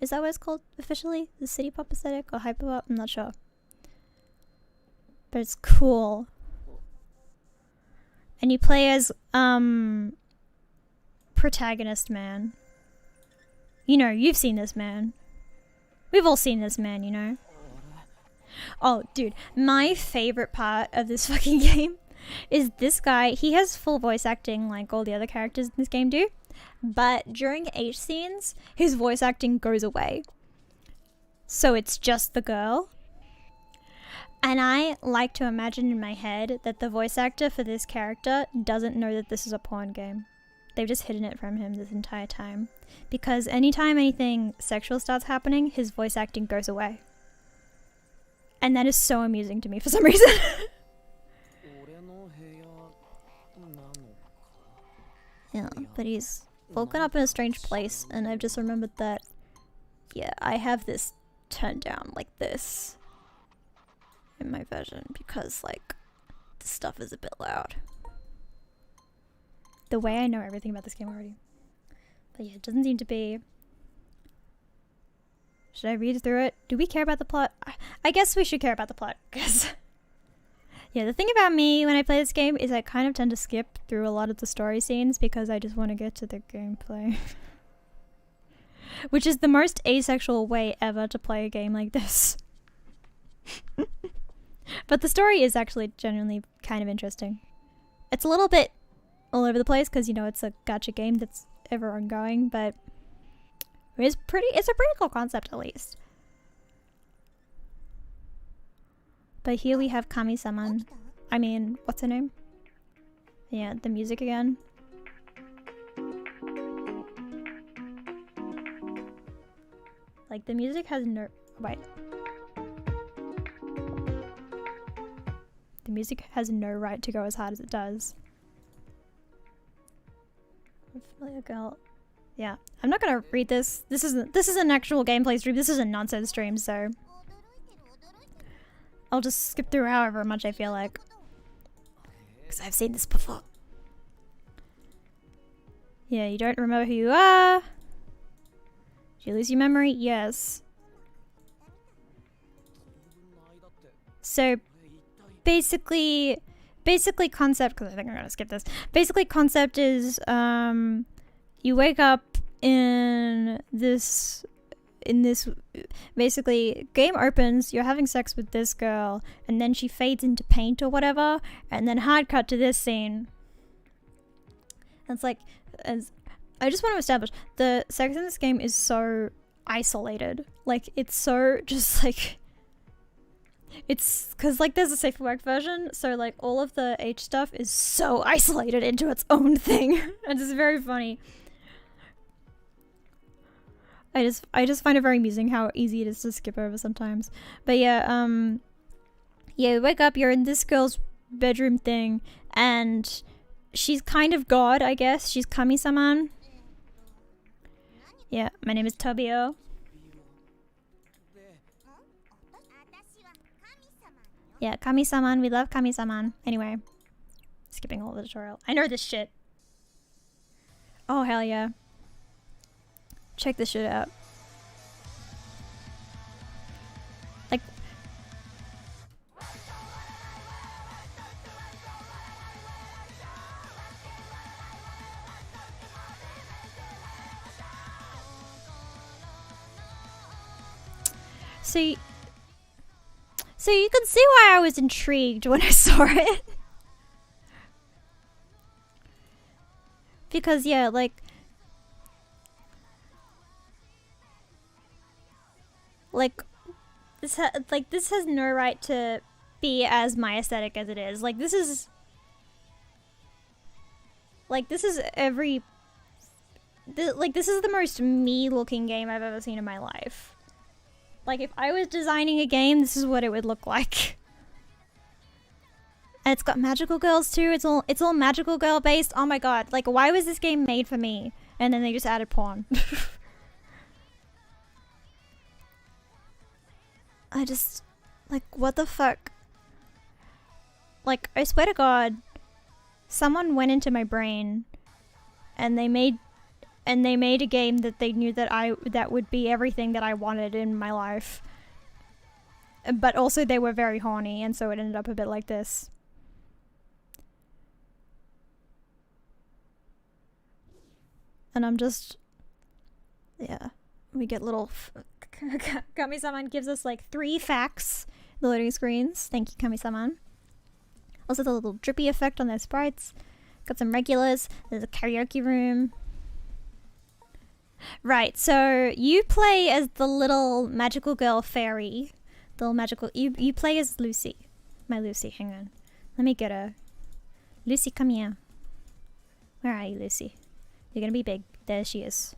A: Is that what it's called officially? The city pop aesthetic or hyper pop? I'm not sure. But it's cool. And you play as protagonist man. You know, you've seen this man. We've all seen this man, you know. Oh, dude, my favorite part of this fucking game is this guy. He has full voice acting like all the other characters in this game do, but during H scenes, his voice acting goes away. So it's just the girl. And I like to imagine in my head that the voice actor for this character doesn't know that this is a porn game. They've just hidden it from him this entire time. Because anytime anything sexual starts happening, his voice acting goes away. And that is so amusing to me for some reason. Yeah, but he's woken up in a strange place, and I've just remembered that, yeah, I have this turned down like this in my version because, like, this stuff is a bit loud. The way I know everything about this game already. But yeah, it doesn't seem to be... Should I read through it? Do we care about the plot? I guess we should care about the plot, because... Yeah, the thing about me when I play this game is I kind of tend to skip through a lot of the story scenes because I just want to get to the gameplay. Which is the most asexual way ever to play a game like this. But the story is actually genuinely kind of interesting. It's a little bit all over the place because, you know, it's a gacha game that's ever ongoing, but it's a pretty cool concept at least. But here we have Kami-sama. I mean, what's her name? Yeah, the music again. Like, the music has no... Wait. The music has no right to go as hard as it does. Familiar girl. Yeah, I'm not gonna read this. This is an actual gameplay stream. This is a nonsense stream, so... I'll just skip through however much I feel like. Because I've seen this before. Yeah, you don't remember who you are? Did you lose your memory? Yes. So, basically concept, because I think I'm gonna skip this. Basically concept is, you wake up in this, basically, game opens, you're having sex with this girl, and then she fades into paint or whatever, and then hard cut to this scene. And it's like, I just want to establish, the sex in this game is so isolated. Like, it's so just like, it's, cause like there's a safe for work version, so like all of the H stuff is so isolated into its own thing. And it's very funny. I just find it very amusing how easy it is to skip over sometimes. But yeah, yeah, you wake up, you're in this girl's bedroom thing, and she's kind of God, I guess. She's Kami-saman. Yeah, my name is Tobio. Yeah, Kami-saman, we love Kami-saman. Anyway, skipping all the tutorial. I know this shit. Oh, hell yeah. Check this shit out. Like, so you can see why I was intrigued when I saw it. Because yeah, like this has no right to be as my aesthetic as it is. Like this is the most me looking game I've ever seen in my life. Like if I was designing a game, this is what it would look like. And it's got magical girls too. It's all magical girl based. Oh my god. Like why was this game made for me? And then they just added porn. I just, like, what the fuck? Like, I swear to God, someone went into my brain and they made a game that they knew that would be everything that I wanted in my life. But also they were very horny, and so it ended up a bit like this. And I'm just, yeah, we get little Kami-saman gives us like 3 facts, the loading screens. Thank you, Kami-saman. Also the little drippy effect on their sprites. Got some regulars. There's a karaoke room. Right, so you play as the little magical girl fairy. The little magical, you play as Lucy. My Lucy, hang on. Let me get her. Lucy, come here. Where are you, Lucy? You're gonna be big. There she is.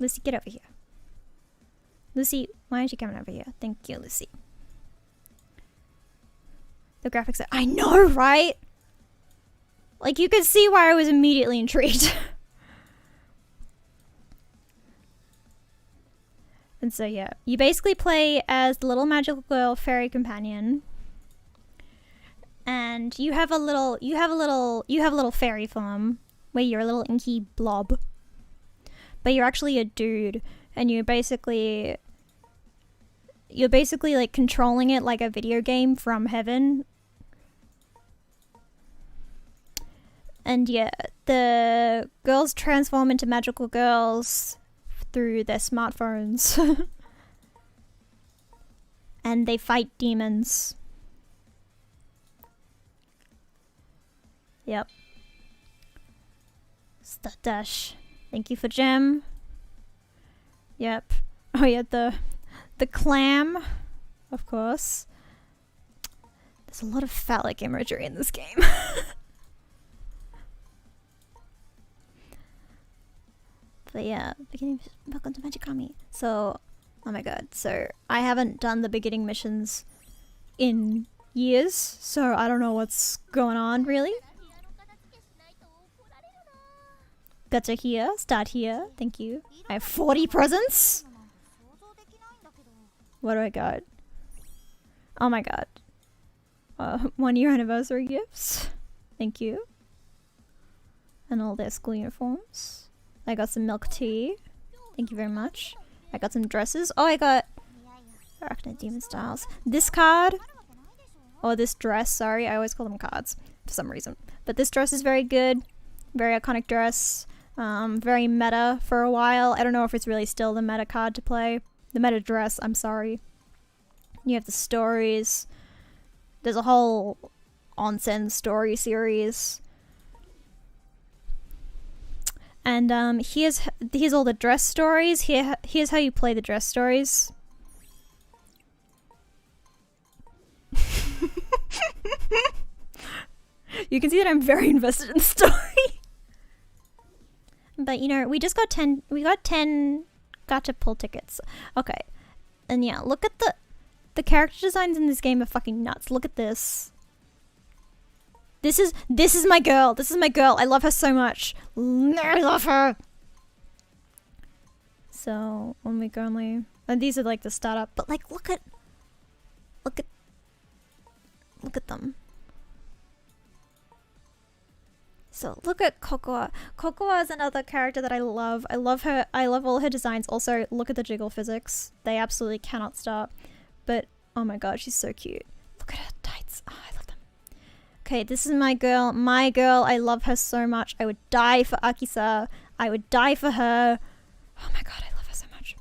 A: Lucy, get over here. Lucy, why aren't you coming over here? Thank you, Lucy. The graphics are— I know, right? Like, you could see why I was immediately intrigued. And so, yeah. You basically play as the little magical girl fairy companion. And you have a little fairy form where you're a little inky blob. But you're actually a dude, and you're basically like controlling it like a video game from heaven. And yeah, the girls transform into magical girls through their smartphones. And they fight demons. Yep. Dash. Thank you for gem. Yep. Oh yeah, the clam, of course. There's a lot of phallic imagery in this game. But yeah, beginning, welcome to Magikami. So, oh my god, so I haven't done the beginning missions in years, so I don't know what's going on really. Gacha here, start here, thank you. I have 40 presents? What do I got? Oh my god. 1 year anniversary gifts. Thank you. And all their school uniforms. I got some milk tea. Thank you very much. I got some dresses. Oh, I got Arachnid Demon Styles. This card, or this dress, sorry, I always call them cards for some reason. But this dress is very good. Very iconic dress. Very meta for a while. I don't know if it's really still the meta card to play. The meta dress, I'm sorry. You have the stories. There's a whole onsen story series. And here's all the dress stories. Here's how you play the dress stories. You can see that I'm very invested in the story. But you know, we just got 10. We got 10 gacha pull tickets. Okay, and yeah, look at the character designs in this game are fucking nuts. Look at this. This is my girl. This is my girl. I love her so much. I love her. So when we currently, and these are like the startup, but like look at them. So look at Cocoa. Cocoa is another character that I love. I love her. I love all her designs. Also, look at the jiggle physics. They absolutely cannot stop. But oh my god, she's so cute. Look at her tights. Oh, I love them. Okay, this is my girl. My girl. I love her so much. I would die for Akisa. I would die for her. Oh my god, I love her so much.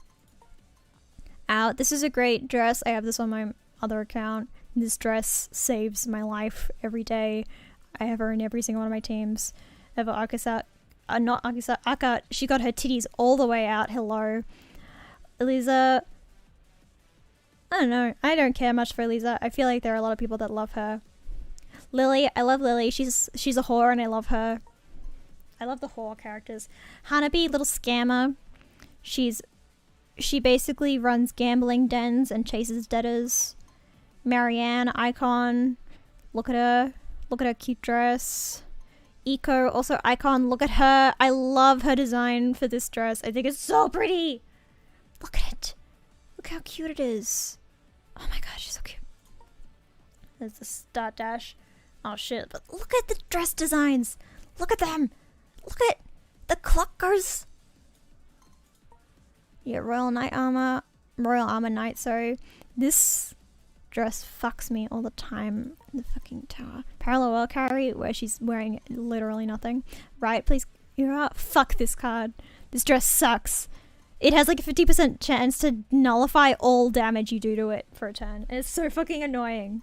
A: Ow, this is a great dress. I have this on my other account. This dress saves my life every day. I have her in every single one of my teams. I have Akisa, not Akisa, Aka. She got her titties all the way out. Hello. Eliza. I don't know. I don't care much for Eliza. I feel like there are a lot of people that love her. Lily. I love Lily. She's a whore and I love her. I love the whore characters. Hanabi, little scammer. She basically runs gambling dens and chases debtors. Marianne, icon. Look at her. Look at her cute dress. Eco, also icon. Look at her. I love her design for this dress. I think it's so pretty. Look at it. Look how cute it is. Oh my god, she's so cute. There's the start dash. Oh shit, but look at the dress designs. Look at them. Look at the clockers. Yeah, Royal Armor Knight, sorry. This dress fucks me all the time in the fucking tower. Parallel World Carry, where she's wearing literally nothing. Right, please. Fuck this card. This dress sucks. It has like a 50% chance to nullify all damage you do to it for a turn. It's so fucking annoying.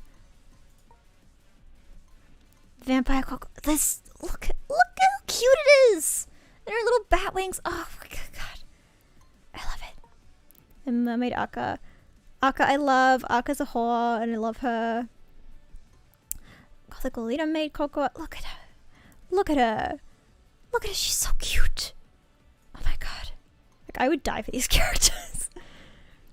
A: Vampire Cock. This. Look how cute it is! And her little bat wings. Oh my god. I love it. And Mermaid Akka. Akka I love. Akka's a whore and I love her. Gothic Lolita made Coco. Look at her. Look at her. Look at her. She's so cute. Oh my god. Like I would die for these characters.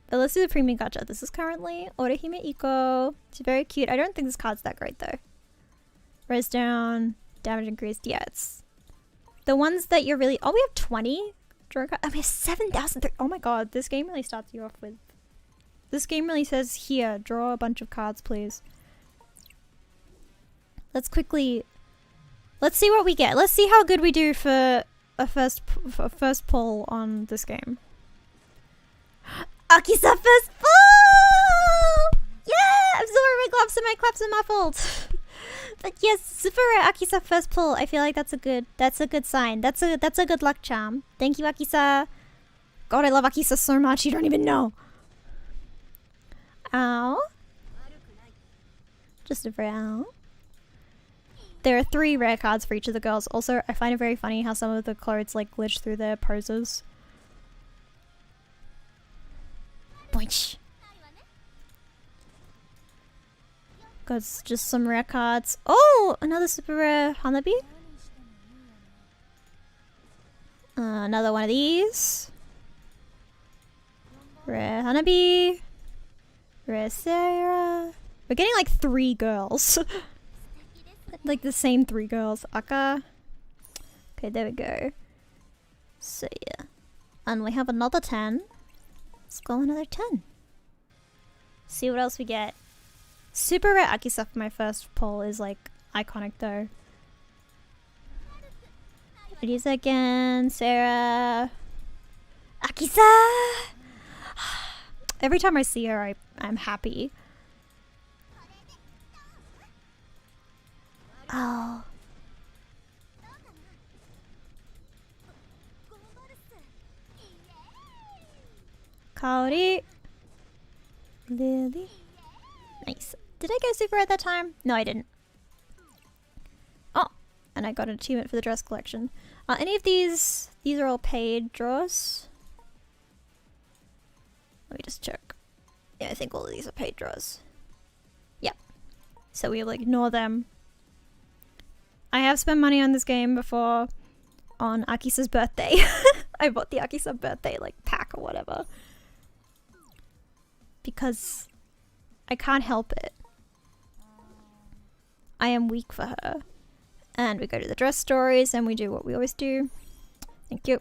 A: But let's do the premium gacha. This is currently Orihime Iko. She's very cute. I don't think this card's that great though. Res down. Damage increased. Yeah, it's the ones that you're really. Oh, we have 20. Draw card. We have 7,000. Oh my god. This game really starts you off with. This game really says, here, draw a bunch of cards, please. Let's quickly... Let's see what we get. Let's see how good we do for a first pull on this game. Akisa first pull! Yeah! I'm so wearing my gloves and my claps are muffled. But yes, super rare Akisa first pull. I feel like that's a good sign. That's a good luck charm. Thank you, Akisa. God, I love Akisa so much. You don't even know. Ow. Just a ow. There are 3 rare cards for each of the girls. Also, I find it very funny how some of the clothes like glitch through their poses. Boinch. Got just some rare cards. Oh, another super rare Hanabi. Another one of these. Rare Hanabi. Rare Sarah. We're getting like 3 girls. Like the same 3 girls. Akka. Okay, there we go. So yeah. And we have another 10. Let's go another 10. See what else we get. Super rare Akisa for my first pull is like iconic though. Ladies again. Sarah. Akisa! Every time I see her, I'm happy. Oh. Kaori. Lily. Nice. Did I go super at that time? No, I didn't. Oh, and I got an achievement for the dress collection. Any of these are all paid draws. Let me just check. Yeah, I think all of these are paid draws. Yep. So we will ignore them. I have spent money on this game before. on Akisa's birthday. I bought the Akisa birthday like pack or whatever. Because I can't help it. I am weak for her. And we go to the dress stories and we do what we always do. Thank you.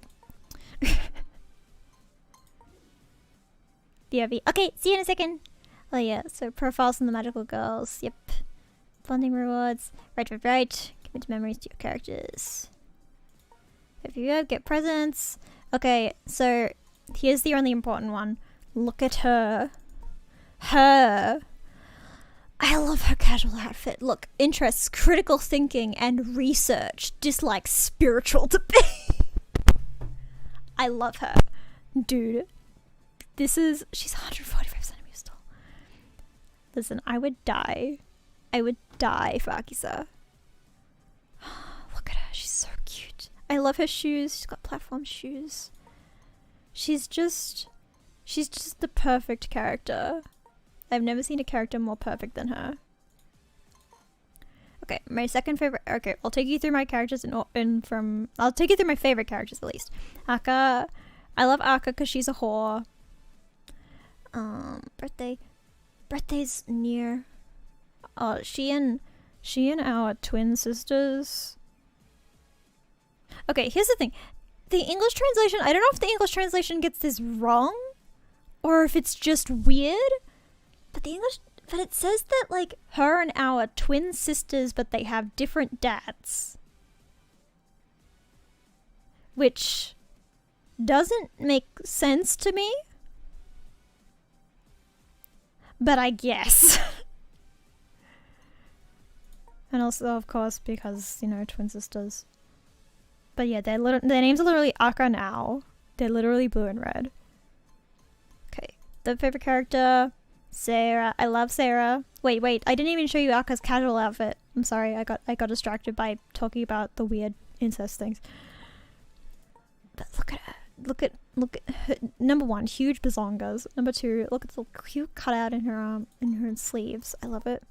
A: BRB. Okay, see you in a second. Oh yeah, so profiles from the magical girls. Yep. Bonding rewards. Right. Commit memories to your characters. If you have, get presents. Okay, so here's the only important one. Look at her. I love her casual outfit. Look, interests, critical thinking, and research. Dislikes spiritual debate. I love her. Dude. She's 145 centimeters tall. Listen, I would die. I would die for Akisa. Look at her, she's so cute. I love her shoes. She's got platform shoes. She's just the perfect character. I've never seen a character more perfect than her. Okay, my second favorite. Okay, I'll take you through my characters I'll take you through my favorite characters at least. Akka. I love Akka because she's a whore. Birthday's near. She and our twin sisters. Okay, here's the thing. The English translation, I don't know if the English translation gets this wrong or if it's just weird, but it says that like her and our twin sisters, but they have different dads. Which doesn't make sense to me. But I guess. And also, of course, because, you know, twin sisters. But yeah, their names are literally Akka and Ao. They're literally blue and red. Okay, the favorite character, Sarah. I love Sarah. Wait, I didn't even show you Akka's casual outfit. I'm sorry, I got distracted by talking about the weird incest things. But look at her. Look at her. Number one, huge bazongas. Number two, look at the cute cutout in her sleeves. I love it.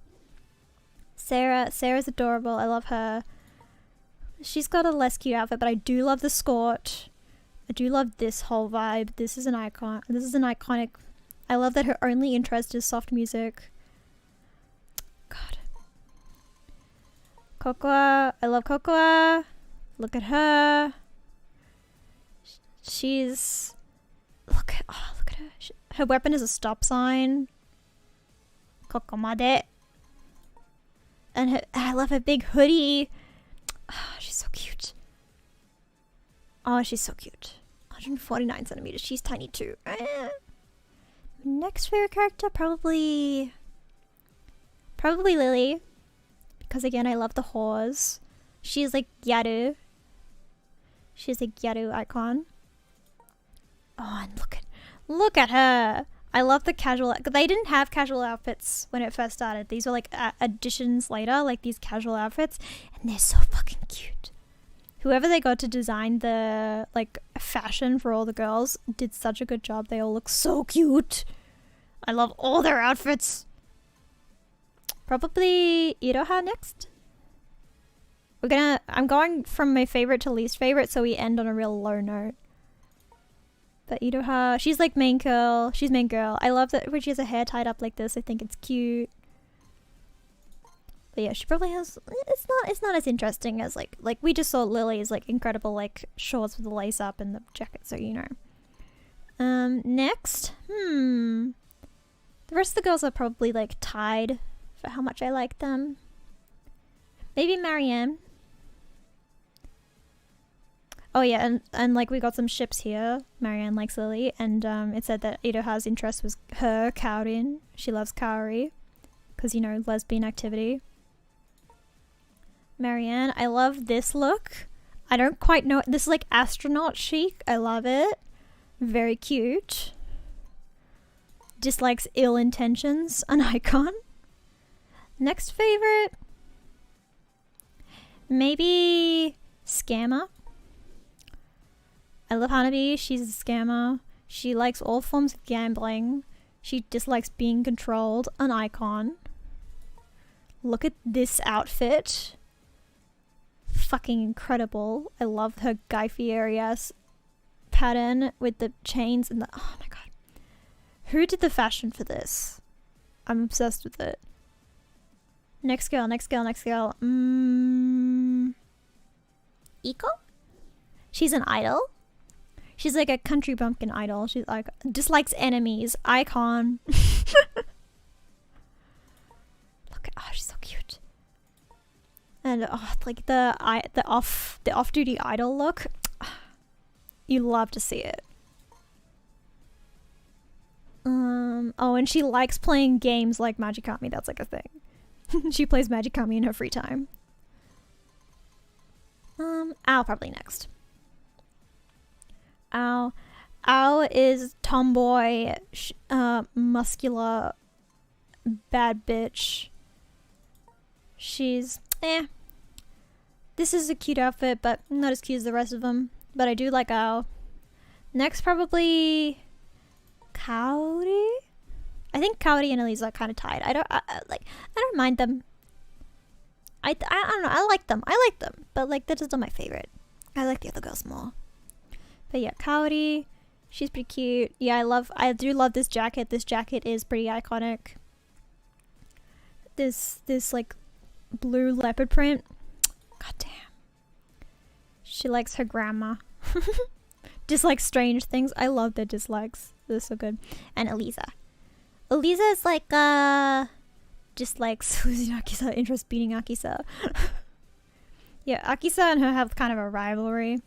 A: Sarah's adorable. I love her. She's got a less cute outfit, but I do love the skirt. I do love this whole vibe. This is an icon. This is an iconic. I love that her only interest is soft music. God. Cocoa. I love Cocoa. Look at her. She's. Look at her. Her weapon is a stop sign. Kokomade. And I love her big hoodie. Oh, she's so cute. Oh, she's so cute. 149 centimeters. She's tiny too. Next favorite character, probably Lily. Because again, I love the whores. She's like Gyaru. She's a Gyaru icon. Oh, and look at her. I love the casual. They didn't have casual outfits when it first started. These were like additions later, like these casual outfits, and they're so fucking cute. Whoever they got to design the like fashion for all the girls did such a good job. They all look so cute. I love all their outfits. Probably Iroha next. I'm going from my favorite to least favorite, so we end on a real low note. But Iroha, she's like main girl. She's main girl. I love that when she has her hair tied up like this. I think it's cute. But yeah, she probably has. It's not as interesting as like we just saw Lily's like incredible like shorts with the lace up and the jacket. So you know. Next, the rest of the girls are probably like tied for how much I like them. Maybe Marianne. Oh yeah, and like we got some ships here. Marianne likes Lily, and it said that Iroha's interest was her, Kaorin. She loves Kaori, because you know, lesbian activity. Marianne, I love this look. I don't quite know, this is like astronaut chic. I love it. Very cute. Dislikes ill intentions, an icon. Next favorite, maybe Scammer. I love Hanabi. She's a scammer. She likes all forms of gambling. She dislikes being controlled. An icon. Look at this outfit. fucking incredible. I love her Guy Fieri-ass pattern with the chains and the... Oh my god. Who did the fashion for this? I'm obsessed with it. Next girl, next girl, next girl. Eco? She's an idol? She's like a country bumpkin idol. She's like, dislikes enemies. Icon. Look at, oh, she's so cute. And oh, like the off-duty idol look. You love to see it. Oh, and she likes playing games like Magikami. That's like a thing. She plays Magikami in her free time. Ow probably next. Ow is tomboy, muscular, bad bitch. She's This is a cute outfit, but not as cute as the rest of them. But I do like Ow. Next, probably Kaori. I think Kaori and Elisa are kind of tied. I don't mind them. I don't know. I like them, but like that is not my favorite. I like the other girls more. But yeah, Kaori, she's pretty cute. Yeah, I do love this jacket. This jacket is pretty iconic. This like blue leopard print. God damn. She likes her grandma. Dislikes strange things. I love their dislikes. They're so good. And Elisa. Elisa is like dislikes losing Akisa, interest beating Akisa. Yeah, Akisa and her have kind of a rivalry.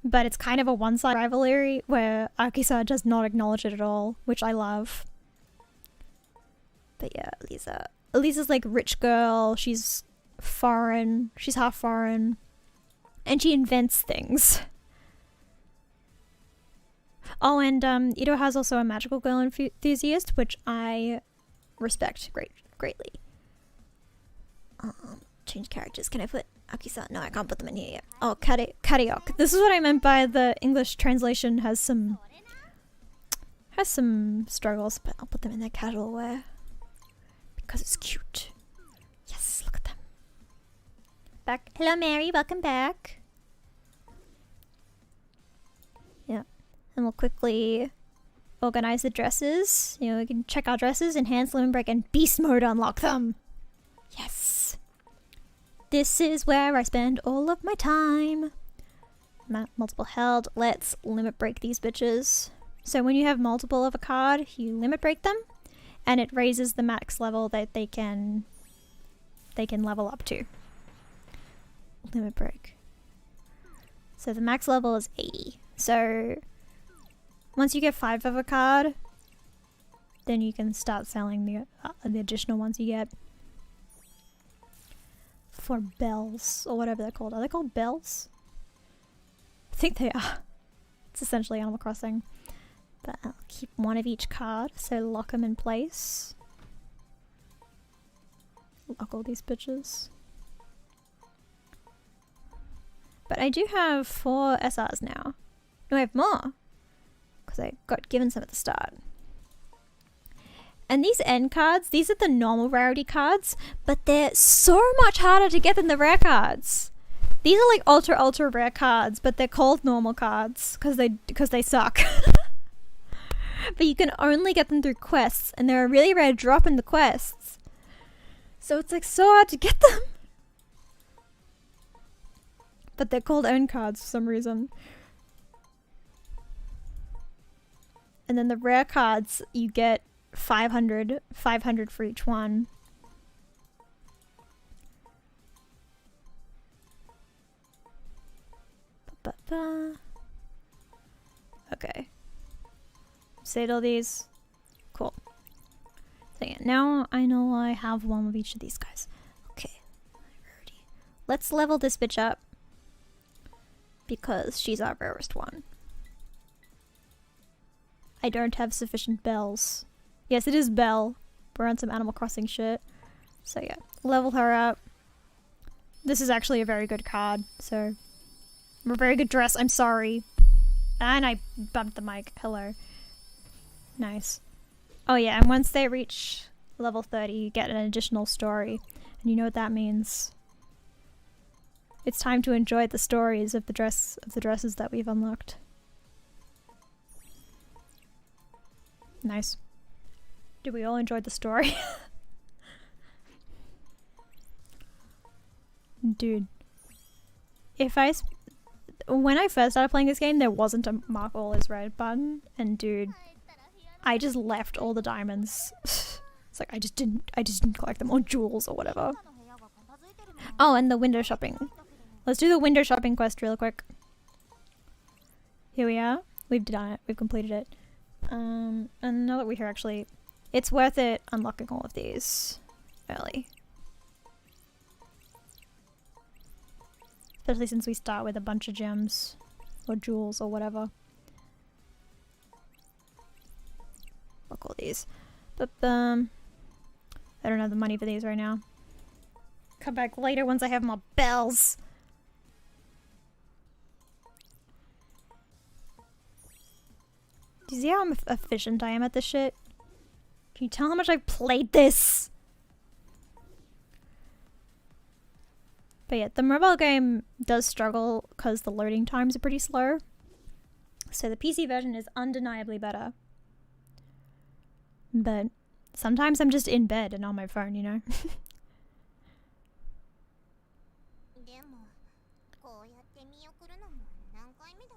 A: But it's kind of a one-sided rivalry where Akisa does not acknowledge it at all, which I love. But yeah, Elisa. Elisa's like rich girl. She's foreign. She's half foreign. And she invents things. Oh, and Ito has also a magical girl enthusiast, which I respect greatly. Change characters. Can I put Akisa? No, I can't put them in here yet. Oh, Karaoke. This is what I meant by the English translation has some struggles, but I'll put them in their casual wear because it's cute. Yes, look at them. Back. Hello, Mary. Welcome back. Yeah, and we'll quickly organize the dresses. You know, we can check our dresses, enhance limit break, and beast mode unlock them. Yes. This is where I spend all of my time. Multiple held. Let's limit break these bitches. So when you have multiple of a card, you limit break them, and it raises the max level that they can level up to. Limit break. So the max level is 80. So once you get 5 of a card, then you can start selling the additional ones you get. For bells, or whatever they're called. Are they called bells? I think they are. It's essentially Animal Crossing. But I'll keep one of each card, so lock them in place. Lock all these bitches. But I do have 4 SRs now. No, I have more. Because I got given some at the start. And these end cards, these are the normal rarity cards, but they're so much harder to get than the rare cards. These are like ultra rare cards, but they're called normal cards because they suck. But you can only get them through quests, and they're a really rare drop in the quests. So it's like so hard to get them. But they're called end cards for some reason. And then the rare cards, you get 500 for each one. Okay. Saved all these. Cool. So yeah, now I know I have one of each of these guys. Okay. Let's level this bitch up. Because she's our rarest one. I don't have sufficient bells. Yes, it is Belle. We're on some Animal Crossing shit. So yeah, level her up. This is actually a very good card, so... A very good dress, I'm sorry. And I bumped the mic. Hello. Nice. Oh yeah, and once they reach level 30, you get an additional story. And you know what that means. It's time to enjoy the stories of the dresses that we've unlocked. Nice. Did we all enjoy the story? Dude. When I first started playing this game, there wasn't a mark all is red button, and dude, I just left all the diamonds. It's like I just didn't collect them, or jewels or whatever. Oh, and the window shopping. Let's do the window shopping quest real quick. Here we are. We've done it. We've completed it. And now that we're here, actually, it's worth it unlocking all of these early. Especially since we start with a bunch of gems or jewels or whatever. Look all these. But I don't have the money for these right now. Come back later once I have my bells. Do you see how efficient I am at this shit? Can you tell how much I've played this? But yeah, the mobile game does struggle because the loading times are pretty slow. So the PC version is undeniably better. But sometimes I'm just in bed and on my phone, you know?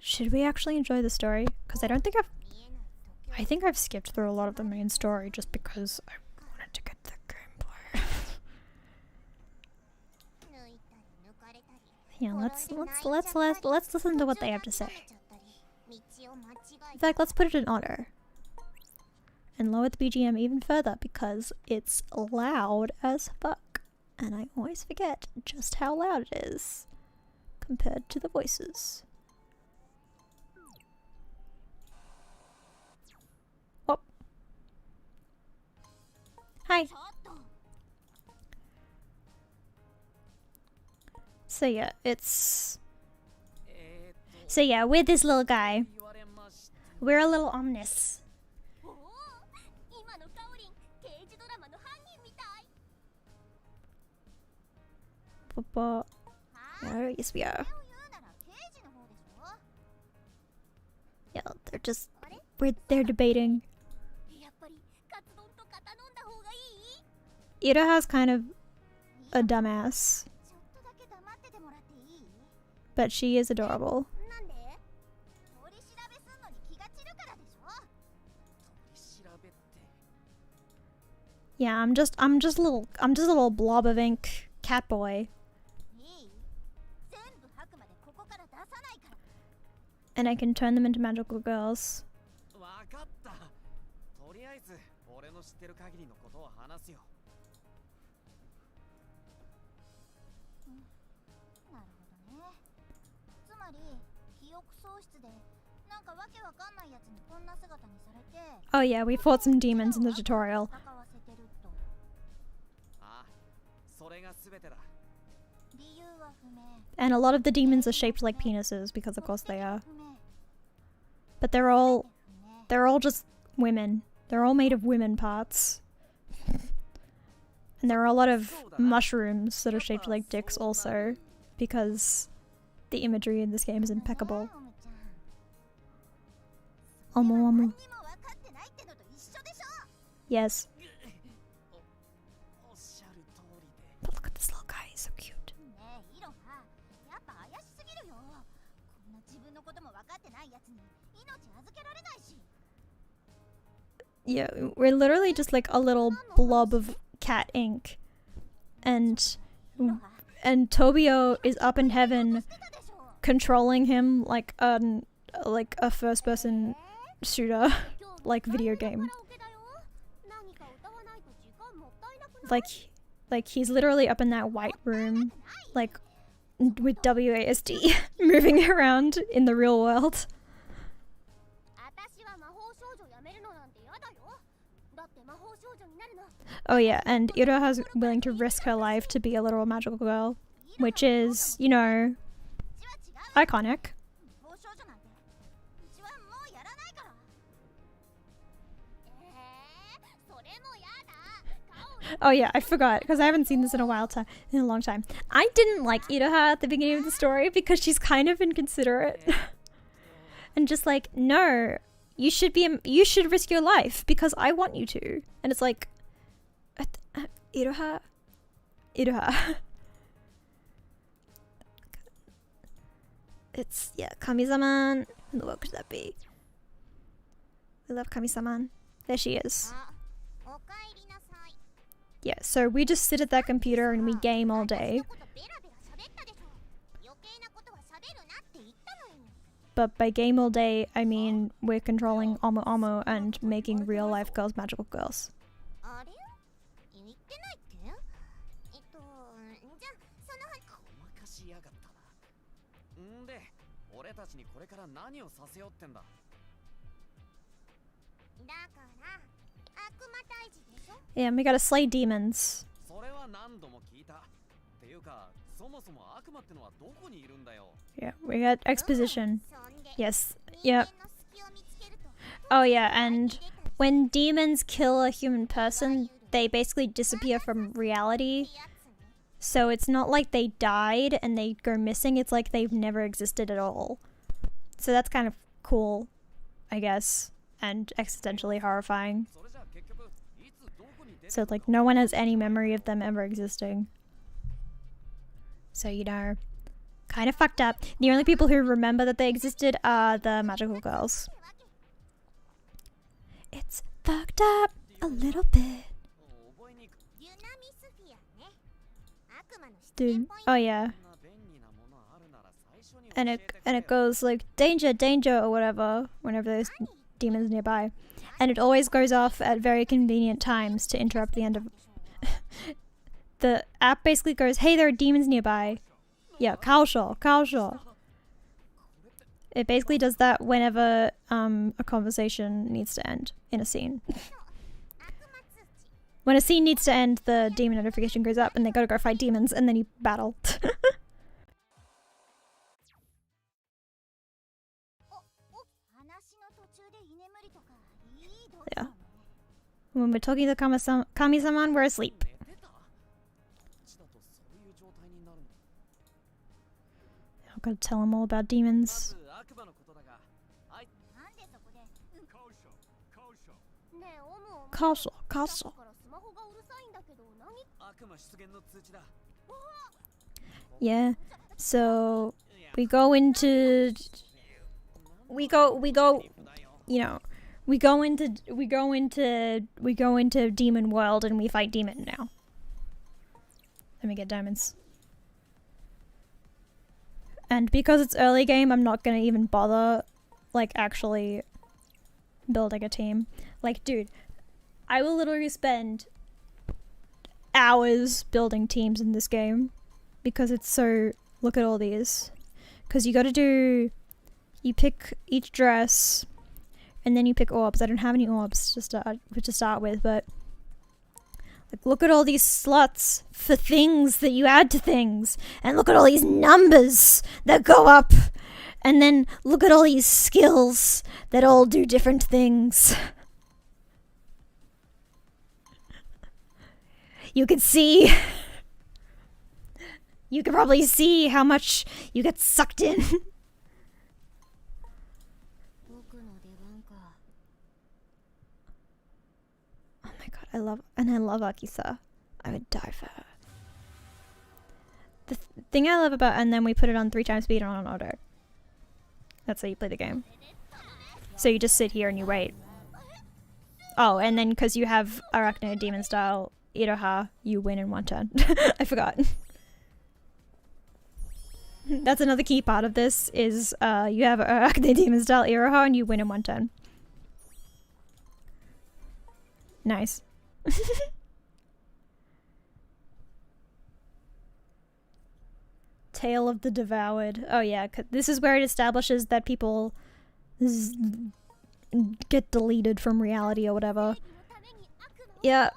A: Should we actually enjoy the story? Because I think I've skipped through a lot of the main story just because I wanted to get the gameplay. Yeah, let's listen to what they have to say. In fact, let's put it in order. And lower the BGM even further because it's loud as fuck. And I always forget just how loud it is compared to the voices. Oh. Hi. So yeah, we're this little guy. We're a little ominous. Oh, yes we are. Yeah, they're debating. Iraha's kind of a dumbass. But she is adorable. Yeah, I'm just a little blob of ink cat boy. And I can turn them into magical girls. Oh yeah, we fought some demons in the tutorial. And a lot of the demons are shaped like penises because of course they are. But they're all just women. They're all made of women parts. And there are a lot of mushrooms that are shaped like dicks also because the imagery in this game is impeccable. Omo. Yes. But look at this little guy, he's so cute. Yeah, we're literally just like a little blob of cat ink. And Tobio is up in heaven controlling him like a first person shooter like video game. Like he's literally up in that white room like with WASD moving around in the real world. Oh yeah, and Iraha's willing to risk her life to be a literal magical girl, which is, you know, iconic. Oh yeah, I forgot because I haven't seen this in a long time. I didn't like 𝓹𝓸𝓻 at the beginning of the story because she's kind of inconsiderate and just like, no, you should risk your life because I want you to. And it's like, 𝓹𝓸𝓻. It's, yeah, Kami-sama. What could that be? We love Kami-sama. There she is. Yeah, so we just sit at that computer and we game all day. But by game all day, I mean we're controlling Omo and making real life girls magical girls. Yeah, and we gotta slay demons. Yeah, we got exposition. Yes, yep. Oh yeah, and when demons kill a human person, they basically disappear from reality. So it's not like they died and they go missing, it's like they've never existed at all. So that's kind of cool, I guess, and existentially horrifying. So like no one has any memory of them ever existing. So, you know, kind of fucked up. The only people who remember that they existed are the magical girls. It's fucked up a little bit. Dude, oh yeah. And it goes like danger, danger or whatever whenever there's demons nearby. And it always goes off at very convenient times to interrupt the end of the app basically goes, hey, there are demons nearby. Yeah, kaosho. It basically does that whenever a conversation needs to end in a scene. When a scene needs to end, the demon notification goes up and they gotta go fight demons and then you battle. Yeah. When we're talking to Kami-sama, we're asleep. I've got to tell him all about demons. Kaosho. Yeah. So we go into demon world and we fight demon now. Let me get diamonds. And because it's early game, I'm not gonna even bother, like, actually building a team. Like, dude, I will literally spend hours building teams in this game because it's so, look at all these. Because you gotta do, you pick each dress and then you pick orbs. I don't have any orbs to start with, but like, look at all these slots for things that you add to things. And look at all these numbers that go up. And then look at all these skills that all do different things. You could see, you could probably see how much you get sucked in. I love Akisa. I would die for her. The thing I love about, and then we put it on 3 times speed and on auto. That's how you play the game. So you just sit here and you wait. Oh, and then because you have Arachne Demon style 𝓹𝓸𝓻, you win in 1 turn. I forgot. That's another key part of this is you have Arachne Demon style 𝓹𝓸𝓻 and you win in 1 turn. Nice. Tale of the Devoured. Oh yeah, this is where it establishes that people get deleted from reality or whatever. Yeah.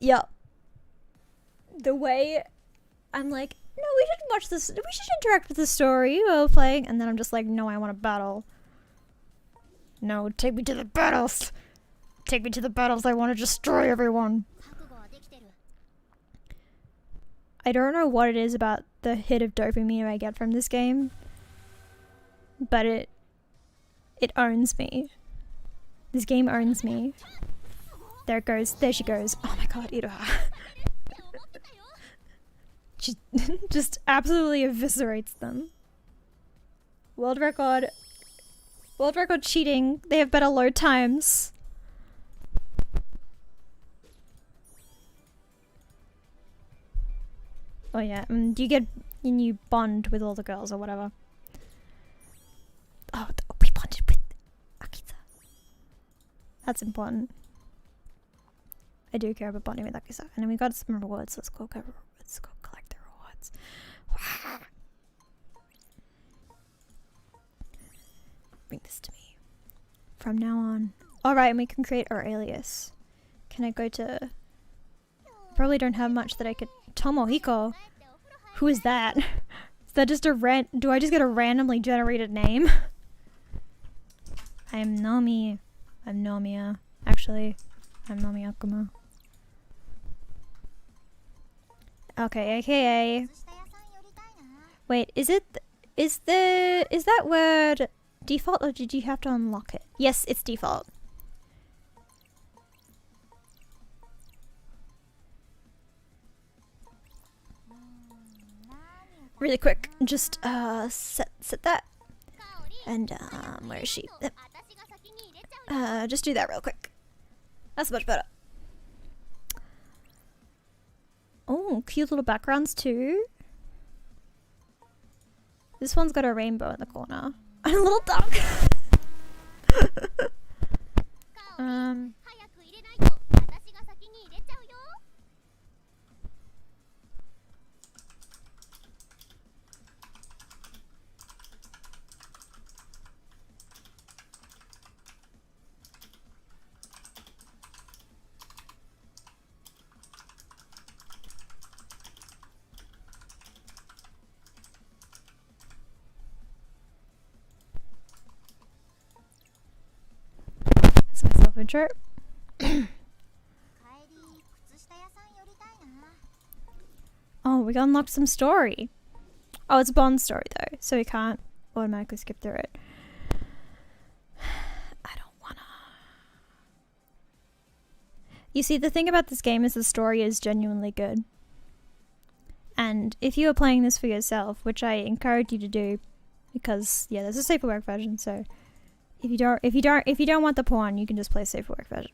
A: Yeah. The way I'm like, no, we should watch this, we should interact with the story while playing, and then I'm just like, no, I want to battle. No, take me to the battles. take me to the battles. I want to destroy everyone. I don't know what it is about the hit of dopamine I get from this game, but it owns me. This game owns me. There it goes. There she goes. Oh my god, 𝓹𝓸𝓻𝓷. She just absolutely eviscerates them. World record cheating. They have better load times. Oh yeah, you get and you bond with all the girls or whatever. Oh, we bonded with Akita. That's important. I do care about bonding with Akita. And then we got some rewards. Let's go collect the rewards. Bring this to me. From now on. Alright, and we can create our alias. Can I go to... Probably don't have much that I could... Tomohiko? Who is that? Is that just a do I just get a randomly generated name? I'm Nomi. I'm Nomiya. Actually, I'm Nomi Akuma. Okay, aka... Wait, is that word default or did you have to unlock it? Yes, it's default. Really quick, just set that. And where is she? Just do that real quick. That's much better. Oh, cute little backgrounds too. This one's got a rainbow in the corner. And a little duck. Intro. Oh, we unlocked some story. Oh, it's Bond's story though, so we can't automatically skip through it. I don't wanna. You see, the thing about this game is the story is genuinely good. And if you are playing this for yourself, which I encourage you to do, because yeah, there's a safer work version, so if you don't want the porn, you can just play safer work version.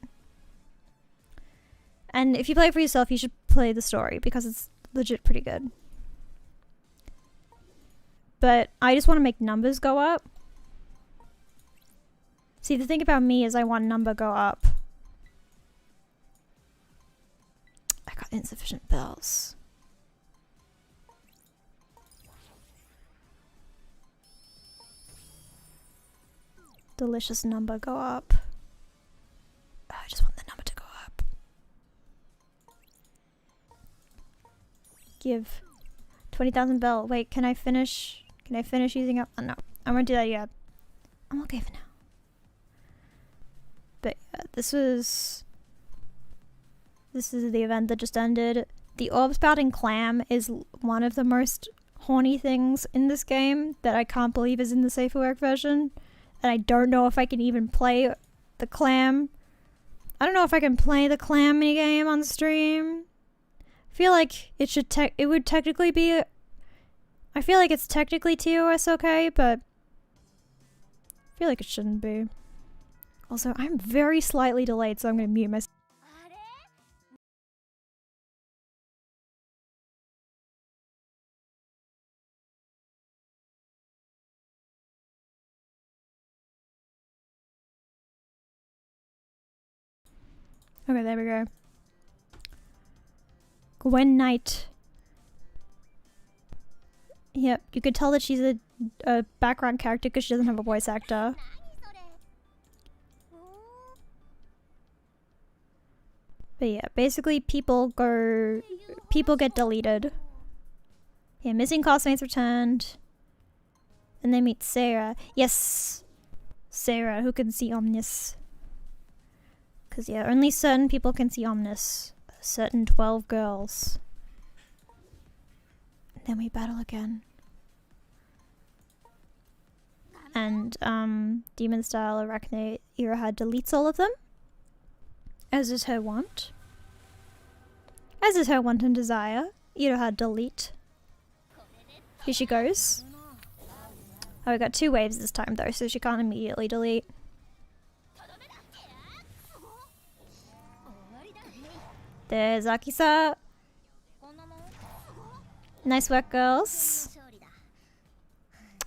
A: And if you play it for yourself, you should play the story because it's legit pretty good. But I just want to make numbers go up. See, the thing about me is I want number go up. I got insufficient bells. Delicious number go up. Oh, I just want the number to go up. Give 20,000 bell. Wait, can I finish using up? Oh, no, I won't do that yet. I'm okay for now. But yeah, this is the event that just ended. The orb spouting clam is one of the most horny things in this game that I can't believe is in the safer work version. And I don't know if I can even play the clam. I don't know if I can play the clam minigame on stream. I feel like it would technically be... I feel like it's technically TOS okay, but I feel like it shouldn't be. Also, I'm very slightly delayed, so I'm gonna mute myself. Okay, there we go. Gwen Knight. Yep, you could tell that she's a background character because she doesn't have a voice actor. But yeah, basically people get deleted. Yeah, missing classmates returned. And they meet Sarah. Yes! Sarah, who can see Omnis. Because, yeah, only certain people can see Omnis. Certain 12 girls. Then we battle again. And, Demon Style 𝓹𝓸𝓻𝓷 deletes all of them. As is her want. As is her want and desire. 𝓹𝓸𝓻 delete. Here she goes. Oh, we got 2 waves this time though, so she can't immediately delete. There's Akisa. Nice work, girls.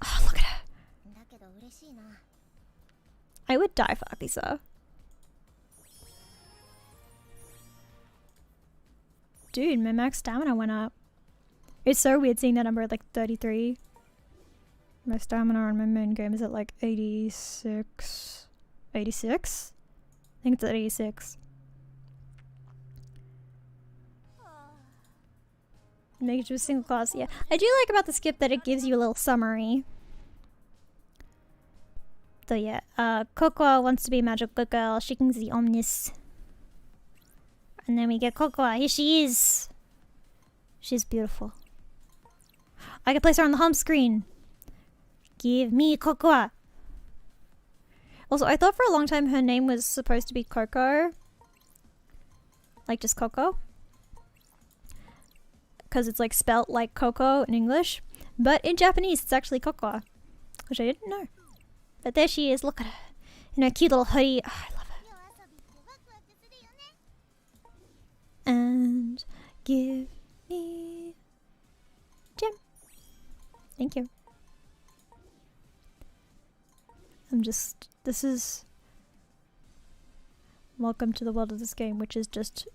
A: Oh, look at her. I would die for Akisa. Dude, my max stamina went up. It's so weird seeing that number at like 33. My stamina on my main game is at like 86. 86? I think it's at 86. Make it to a single class. Yeah, I do like about the skip that it gives you a little summary. So yeah, Cocoa wants to be a magical girl. She can see Omnis. And then we get Cocoa. Here she is. She's beautiful. I can place her on the home screen. Give me Cocoa. Also, I thought for a long time her name was supposed to be Coco. Like just Coco. Because it's like spelt like Coco in English. But in Japanese, it's actually Cocoa. Which I didn't know. But there she is. Look at her. In her cute little hoodie. Oh, I love her. And give me gem. Thank you. This is welcome to the world of this game, which is just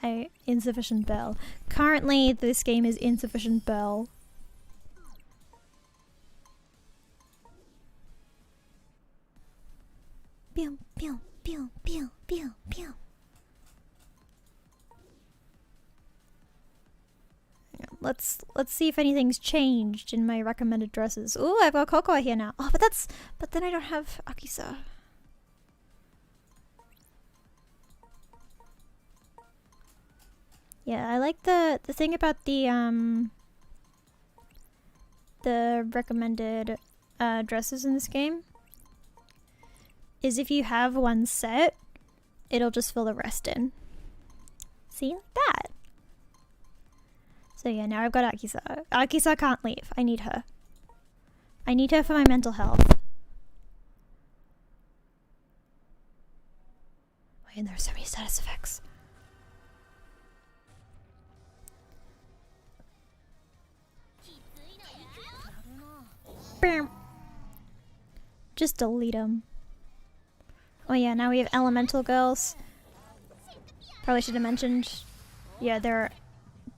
A: a insufficient bell. Currently, this game is insufficient bell. Pew, pew, pew, pew, pew, pew. Let's see if anything's changed in my recommended dresses. Ooh, I've got Cocoa here now. Oh, but then I don't have Akisa. Yeah, I like the thing about the recommended dresses in this game is if you have one set, it'll just fill the rest in. See, like that. So yeah, now I've got Akisa. Akisa can't leave. I need her. I need her for my mental health. Wait, and there are so many status effects. Bam. Just delete them. Oh yeah, now we have elemental girls. Probably should have mentioned. Yeah, there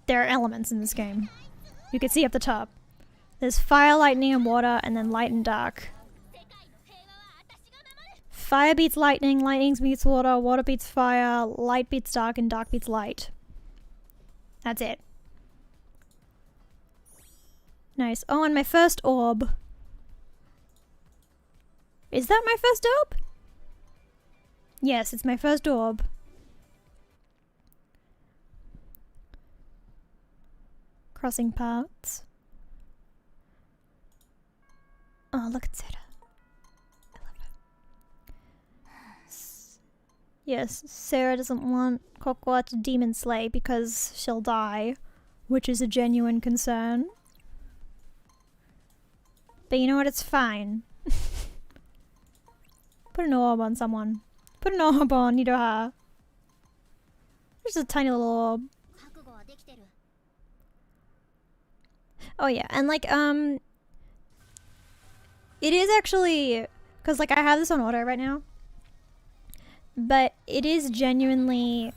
A: are elements in this game. You can see up the top. There's fire, lightning, and water, and then light and dark. Fire beats lightning, lightning beats water, water beats fire, light beats dark, and dark beats light. That's it. Nice. Oh, and my first orb. Is that my first orb? Yes, it's my first orb. Crossing paths. Oh, look at Sarah. I love her. Yes, Sarah doesn't want Cocoa to demon slay because she'll die, which is a genuine concern. But you know what? It's fine. Put an orb on someone. Put an orb on 𝓹𝓸𝓻𝓷. Just a tiny little orb. Oh yeah, and like, it is actually, cause like I have this on auto right now, but it is genuinely,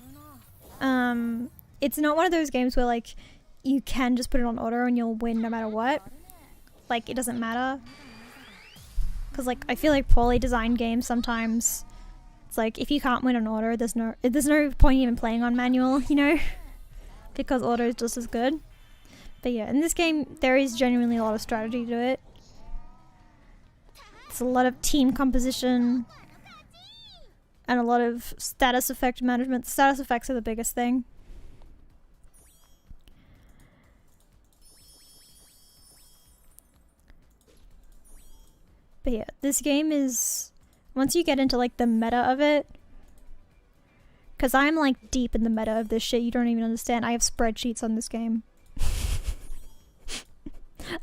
A: it's not one of those games where like, you can just put it on auto and you'll win no matter what. Like, it doesn't matter. Cause like, I feel like poorly designed games sometimes, it's like, if you can't win on auto, there's no point even playing on manual, you know? Because auto is just as good. But yeah, in this game, there is genuinely a lot of strategy to it. It's a lot of team composition. and a lot of status effect management. Status effects are the biggest thing. But yeah, this game is, once you get into like the meta of it, because I'm like deep in the meta of this shit, you don't even understand. I have spreadsheets on this game.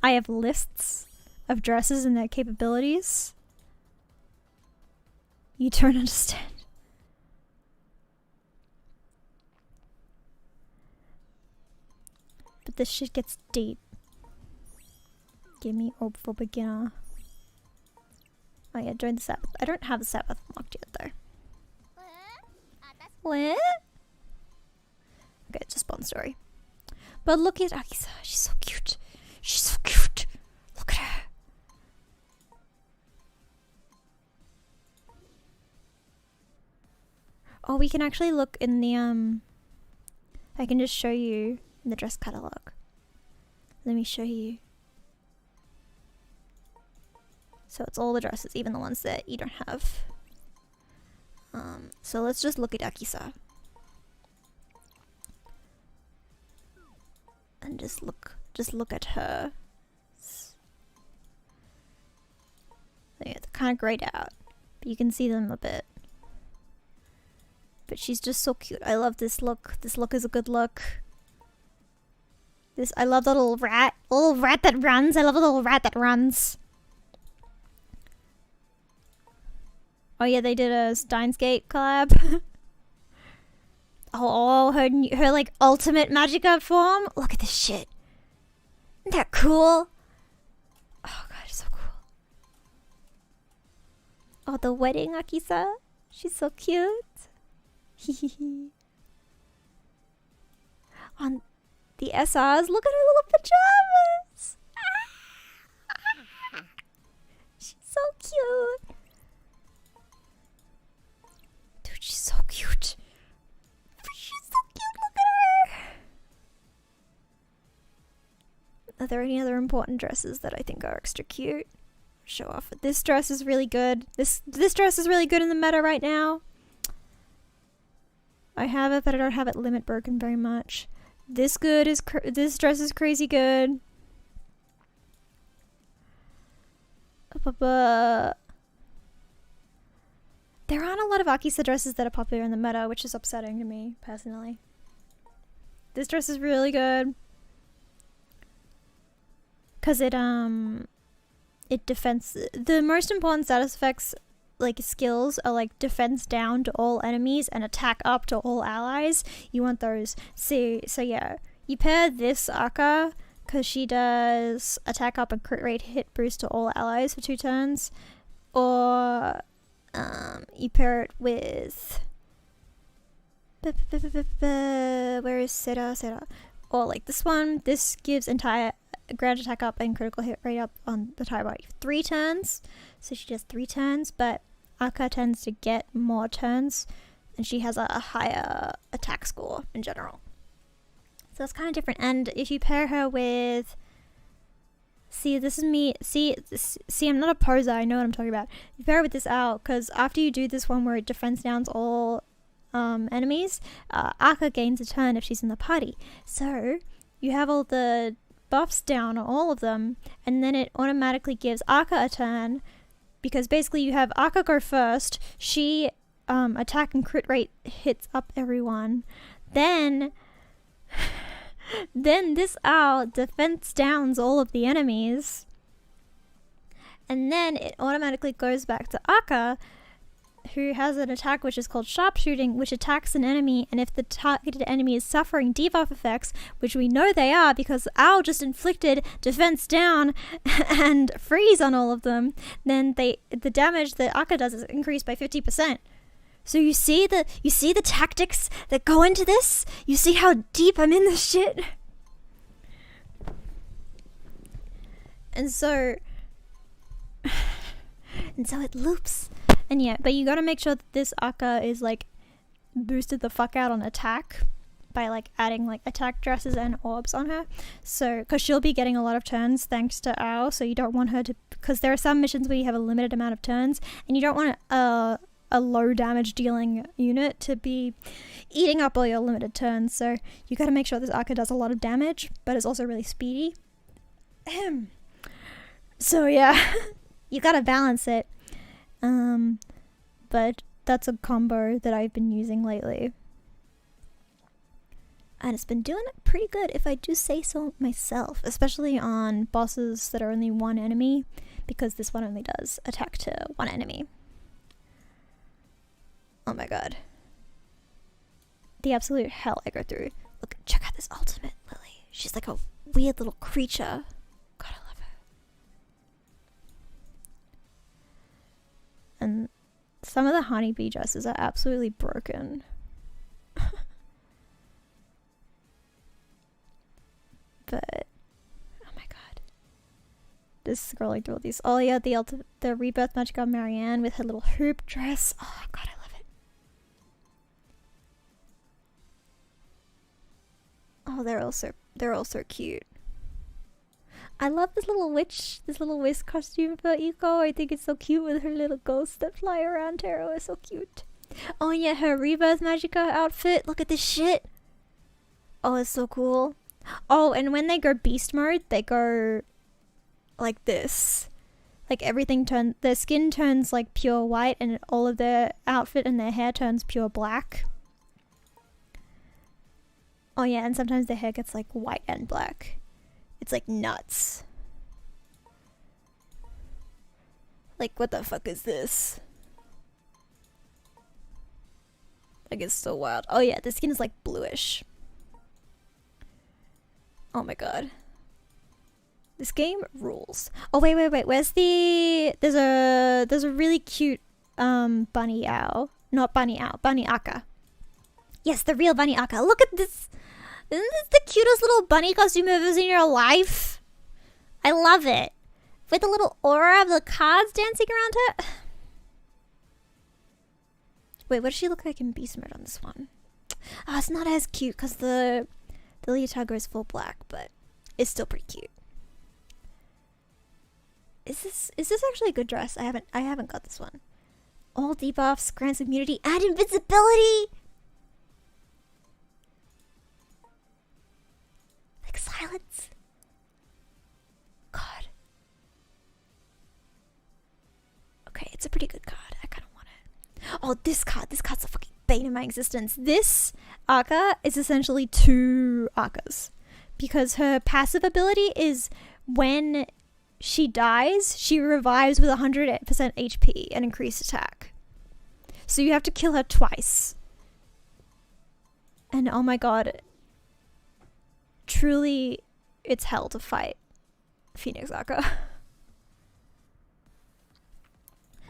A: I have lists of dresses and their capabilities. You don't understand. But this shit gets deep. Give me hope for beginner. Oh yeah, join the Sabbath. I don't have the Sabbath unlocked yet though. What? Okay, it's a spawn story. But look at Akisa. She's so cute. She's so cute. Look at her. Oh, we can actually look in the I can just show you in the dress catalog. Let me show you. So it's all the dresses, even the ones that you don't have. So let's just look at Akisa. And just look at her. So yeah, they're kind of grayed out, but you can see them a bit. But she's just so cute. I love this look. This look is a good look. I love the little rat that runs. I love the little rat that runs. Oh yeah, they did a Steins Gate collab. Oh, her like ultimate Magicka form. Look at this shit. Isn't that cool? Oh god, it's so cool. Oh, the wedding Akisa. She's so cute. On the SRs, look at her little pajamas. She's so cute. Dude, she's so cute. She's so cute, look at her. Are there any other important dresses that I think are extra cute? Show off. This dress is really good. This dress is really good in the meta right now. I have it, but I don't have it limit broken very much. This dress is crazy good. There aren't a lot of Akisa dresses that are popular in the meta, which is upsetting to me, personally. This dress is really good. Cause it defends, the most important status effects like skills are like defense down to all enemies and attack up to all allies. You want those. So yeah, you pair this Aka because she does attack up and crit rate hit boost to all allies for 2 turns, or you pair it with where is Sera? Or like this one. This gives entire ground attack up and critical hit rate up on the entire body for 3 turns. So she does 3 turns, but Aka tends to get more turns, and she has a higher attack score in general. So that's kind of different. And if you pair her with, this is me. See, I'm not a poser. I know what I'm talking about. You pair her with this owl, because after you do this one where it defense downs all enemies, Aka gains a turn if she's in the party. So you have all the buffs down on all of them, and then it automatically gives Aka a turn, because basically you have Aka go first. She attack and crit rate hits up everyone. Then this owl defense downs all of the enemies, and then it automatically goes back to Aka, who has an attack which is called sharpshooting, which attacks an enemy, and if the targeted enemy is suffering debuff effects, which we know they are because Owl just inflicted defense down and freeze on all of them, then the damage that Aka does is increased by 50%. So you see the tactics that go into this? You see how deep I'm in this shit? And so it loops. And yeah, but you gotta make sure that this Aka is like boosted the fuck out on attack by like adding like attack dresses and orbs on her. So, because she'll be getting a lot of turns thanks to Owl, so you don't want her to, because there are some missions where you have a limited amount of turns, and you don't want a low damage dealing unit to be eating up all your limited turns. So you gotta make sure this Aka does a lot of damage, but it's also really speedy. So yeah, you gotta balance it. But that's a combo that I've been using lately. And it's been doing it pretty good, if I do say so myself, especially on bosses that are only one enemy, because this one only does attack to one enemy. Oh my god. The absolute hell I go through. Look, check out this ultimate, Lily. She's like a weird little creature. God, I love her. And some of the honeybee dresses are absolutely broken. But oh my god, just scrolling through all these. Oh yeah, the rebirth magic on Marianne with her little hoop dress. Oh god, I love it. Oh, they're all so cute. I love this little witch costume for Iko. I think it's so cute with her little ghosts that fly around her. Oh, it's so cute. Oh yeah, her rebirth magica outfit. Look at this shit. Oh, it's so cool. Oh, and when they go beast mode, they go like this. Like everything their skin turns like pure white, and all of their outfit and their hair turns pure black. Oh yeah, and sometimes their hair gets like white and black. It's like nuts. Like, what the fuck is this? Like, it's so wild. Oh yeah, the skin is like bluish. Oh my god. This game rules. Oh wait, where's the there's a really cute bunny owl. Not bunny owl, bunny Aka. Yes, the real bunny Aka. Look at this. Isn't this the cutest little bunny costume you've ever seen in your life? I love it. With the little aura of the cards dancing around her. Wait, what does she look like in beast mode on this one? Oh, it's not as cute because the leotard is full black, but it's still pretty cute. Is this actually a good dress? I haven't got this one. All debuffs, grants immunity, and invincibility. Like silence. God. Okay, it's a pretty good card. I kind of want it. Oh, this card's a fucking bane in my existence. This Aka is essentially two Akas, because her passive ability is when she dies, she revives with 100% HP and increased attack. So you have to kill her twice. And oh my god, truly, it's hell to fight Phoenix Aka.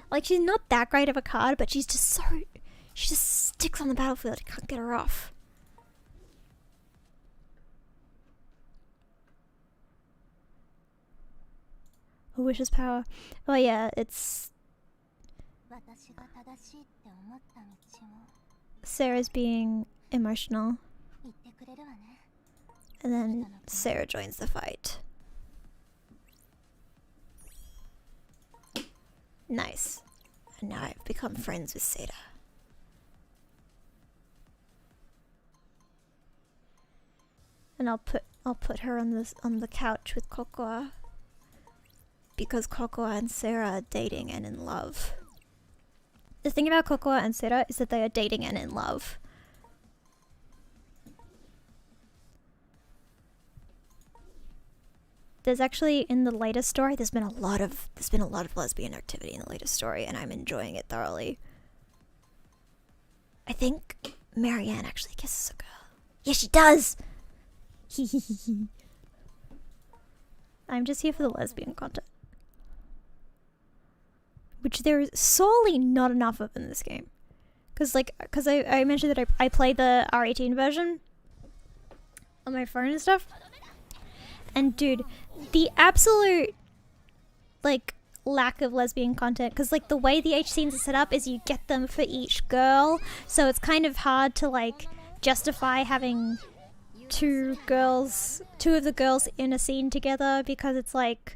A: Like, she's not that great of a card, but she's just so... She just sticks on the battlefield. You can't get her off. Who wishes power? Oh yeah, it's... Sarah's being emotional. And then Sarah joins the fight. Nice. And now I've become friends with Seda. And I'll put her on the couch with Cocoa, because Cocoa and Sarah are dating and in love. The thing about Cocoa and Sarah is that they are dating and in love. There's actually, in the latest story, there's been a lot of lesbian activity in the latest story, and I'm enjoying it thoroughly. I think Marianne actually kisses a girl. Yeah, she does! I'm just here for the lesbian content, which there is sorely not enough of in this game. Because I mentioned that I played the R18 version on my phone and stuff. And dude, the absolute, like, lack of lesbian content, because, like, the way the H scenes are set up is you get them for each girl, so it's kind of hard to, like, justify having two of the girls in a scene together, because it's like,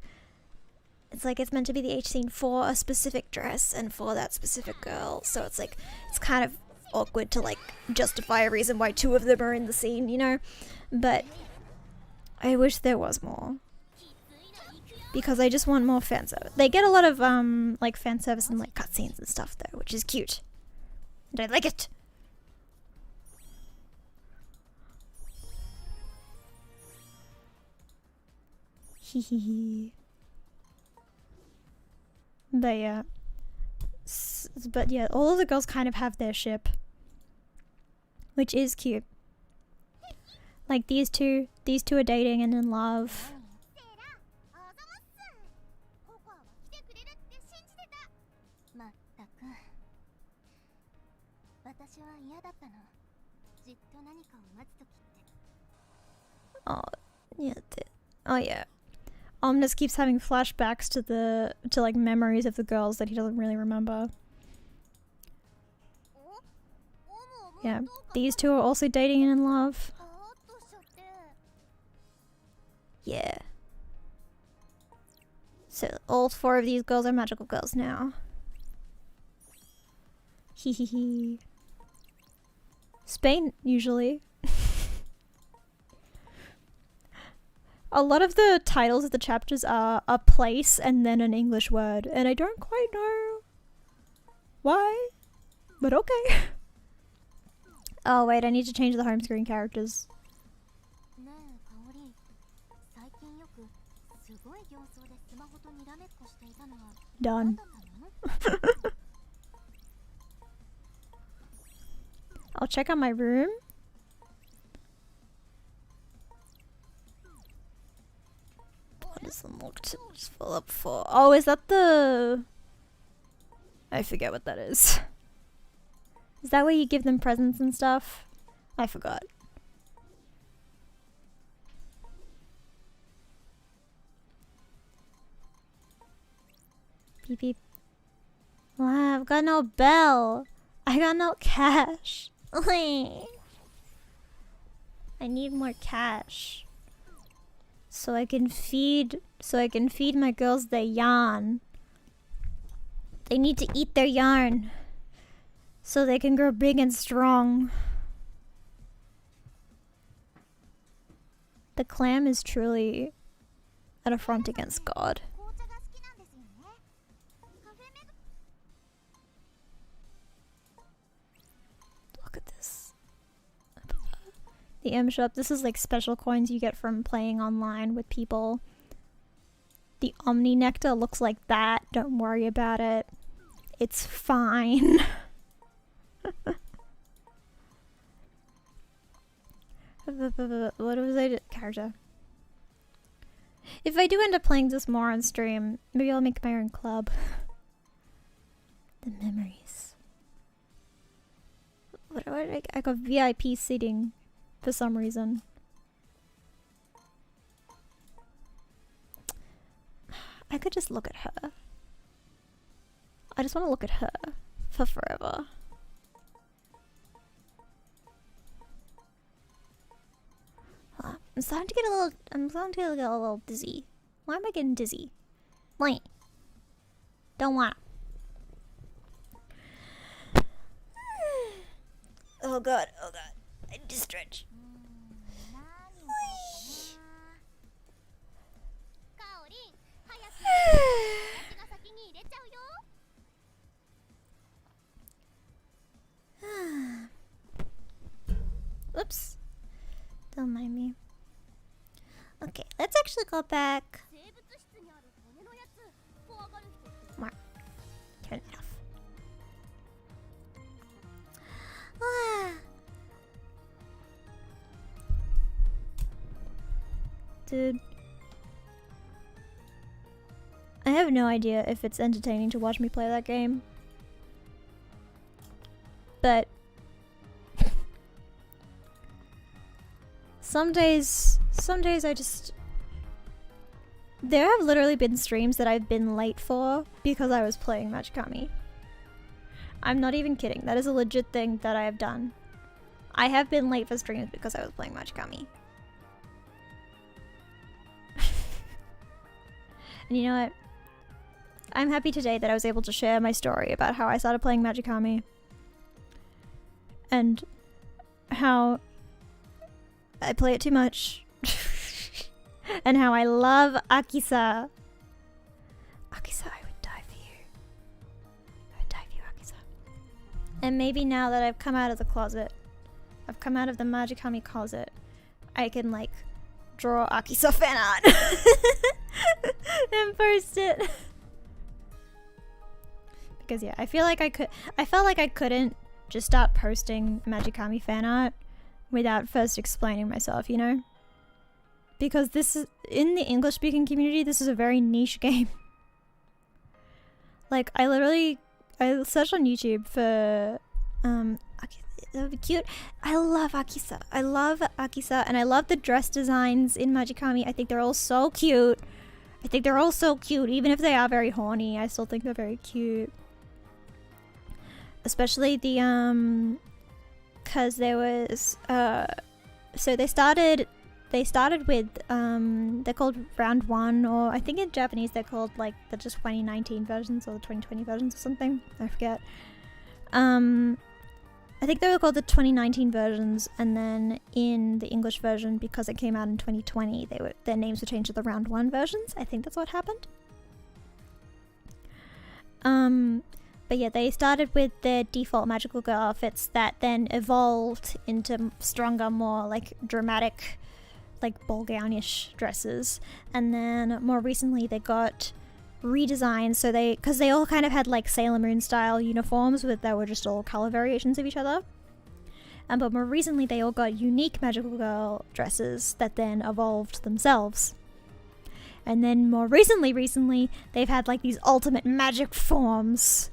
A: it's like it's meant to be the H scene for a specific dress and for that specific girl. So it's like, it's kind of awkward to like justify a reason why two of them are in the scene, you know? But I wish there was more. Because I just want more fan service. They get a lot of like fan service and like cutscenes and stuff though, which is cute. And I like it. Hehehe. But yeah. But yeah, all of the girls kind of have their ship. Which is cute. Like these two are dating and in love. Oh, yeah. Oh yeah. Omnis keeps having flashbacks to like memories of the girls that he doesn't really remember. Yeah, these two are also dating and in love. Yeah. So all four of these girls are magical girls now. Hee hee hee. Spain, usually. A lot of the titles of the chapters are a place and then an English word, and I don't quite know why, but okay. Oh wait, I need to change the home screen characters. Done. I'll check out my room. What is unlocked? Just fill up for. Oh, is that the? I forget what that is. Is that where you give them presents and stuff? I forgot. Beep beep. Wow, I've got no bell. I got no cash. I need more cash. So I can feed my girls their yarn. They need to eat their yarn so they can grow big and strong. The clam is truly an affront against God. Look at this. The M shop. This is like special coins you get from playing online with people. The Omni Nectar looks like that. Don't worry about it. It's fine. What was I character? If I do end up playing this more on stream, maybe I'll make my own club. The memories. What I got VIP seating for some reason. I could just look at her. I just want to look at her for forever. I'm starting to get a little dizzy. Why am I getting dizzy? Wait. Don't want. Oh god, oh god. I need to stretch. Oops. Don't mind me. Okay, let's actually go back. Mark. Turn it off. Dude. I have no idea if it's entertaining to watch me play that game. But some days I just... There have literally been streams that I've been late for because I was playing Matchkami. I'm not even kidding. That is a legit thing that I have done. I have been late for streams because I was playing Matchkami. And you know what? I'm happy today that I was able to share my story about how I started playing Magikami. And how I play it too much. And how I love Akisa. Akisa, I would die for you. I would die for you, Akisa. And maybe now that I've come out of the closet, I've come out of the Magikami closet, I can like draw Akisa fan art and post it. Because yeah, I felt like I couldn't just start posting Magikami fan art without first explaining myself, you know? Because this is, in the English speaking community, this is a very niche game. Like, I searched on YouTube for, that would be cute. I love Akisa. I love Akisa, and I love the dress designs in Magikami. I think they're all so cute. Even if they are very horny, I still think they're very cute. Especially the, cause there was, so they started with, they're called round 1, or I think in Japanese they're called like the just 2019 versions or the 2020 versions or something. I forget. I think they were called the 2019 versions, and then in the English version, because it came out in 2020, their names were changed to the round 1 versions. I think that's what happened. But yeah, they started with their default magical girl outfits that then evolved into stronger, more like dramatic, like ball gown-ish dresses. And then more recently they got redesigned, so because they all kind of had like Sailor Moon style uniforms that were just all color variations of each other. But more recently they all got unique magical girl dresses that then evolved themselves. And then more recently they've had like these ultimate magic forms,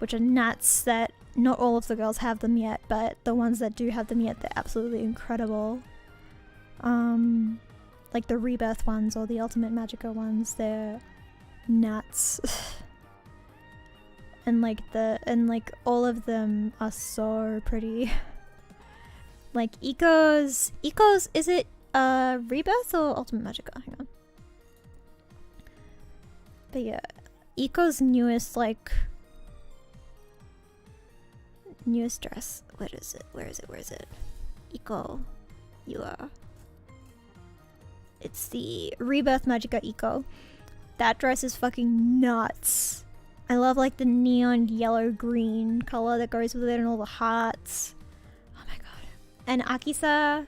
A: which are nuts, that not all of the girls have them yet, but the ones that do have them yet, they're absolutely incredible. Like the rebirth ones or the ultimate magica ones, they're nuts. and like all of them are so pretty. Like Iko's, is it rebirth or ultimate magica? Hang on. But yeah, Iko's newest dress. Where is it? Iko. It's the Rebirth Magica Iko. That dress is fucking nuts. I love like the neon yellow green color that goes with it and all the hearts. Oh my god. And Akisa's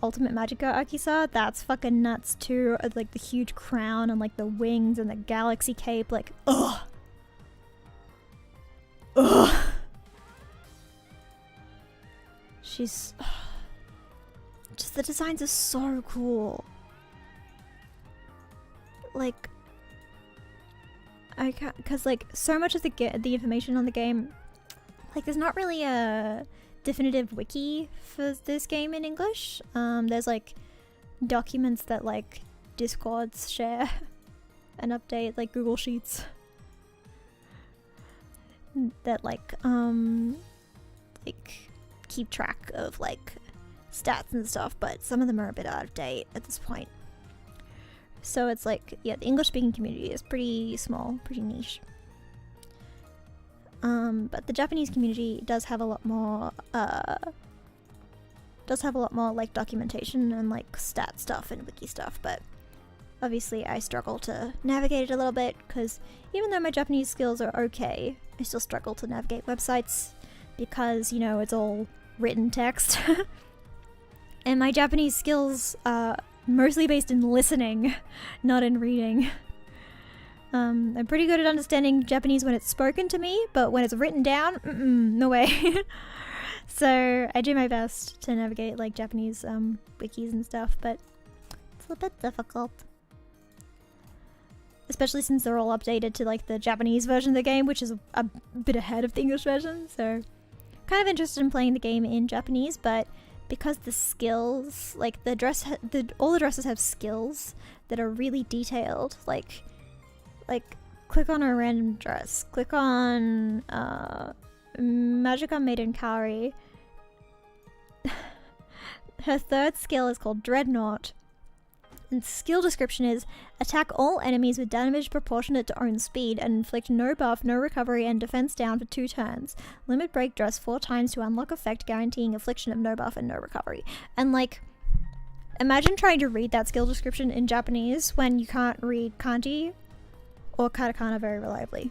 A: Ultimate Magica Akisa, that's fucking nuts too. Like the huge crown and like the wings and the galaxy cape, like ugh. She's just, the designs are so cool. Like, I can't, cause like so much of the information on the game, like there's not really a definitive wiki for this game in English. There's like documents that like Discords share and update, like Google Sheets, that like keep track of like stats and stuff, but some of them are a bit out of date at this point. So it's like, yeah, the English speaking community is pretty small, pretty niche. But the Japanese community does have a lot more like documentation and like stat stuff and wiki stuff, but obviously I struggle to navigate it a little bit, because even though my Japanese skills are okay, I still struggle to navigate websites because, you know, it's all written text. And my Japanese skills are mostly based in listening, not in reading. I'm pretty good at understanding Japanese when it's spoken to me, but when it's written down, no way. So I do my best to navigate like Japanese wikis and stuff, but it's a bit difficult. Especially since they're all updated to like the Japanese version of the game, which is a bit ahead of the English version, so kind of interested in playing the game in Japanese, but because the skills, like all the dresses have skills that are really detailed, like click on a random dress, click on Magica Maiden Kari. Her third skill is called Dreadnought, And skill description is attack all enemies with damage proportionate to own speed and inflict no buff, no recovery, and defense down for 2 turns. Limit break dress 4 times to unlock effect guaranteeing infliction of no buff and no recovery. And like, imagine trying to read that skill description in Japanese when you can't read kanji or katakana very reliably.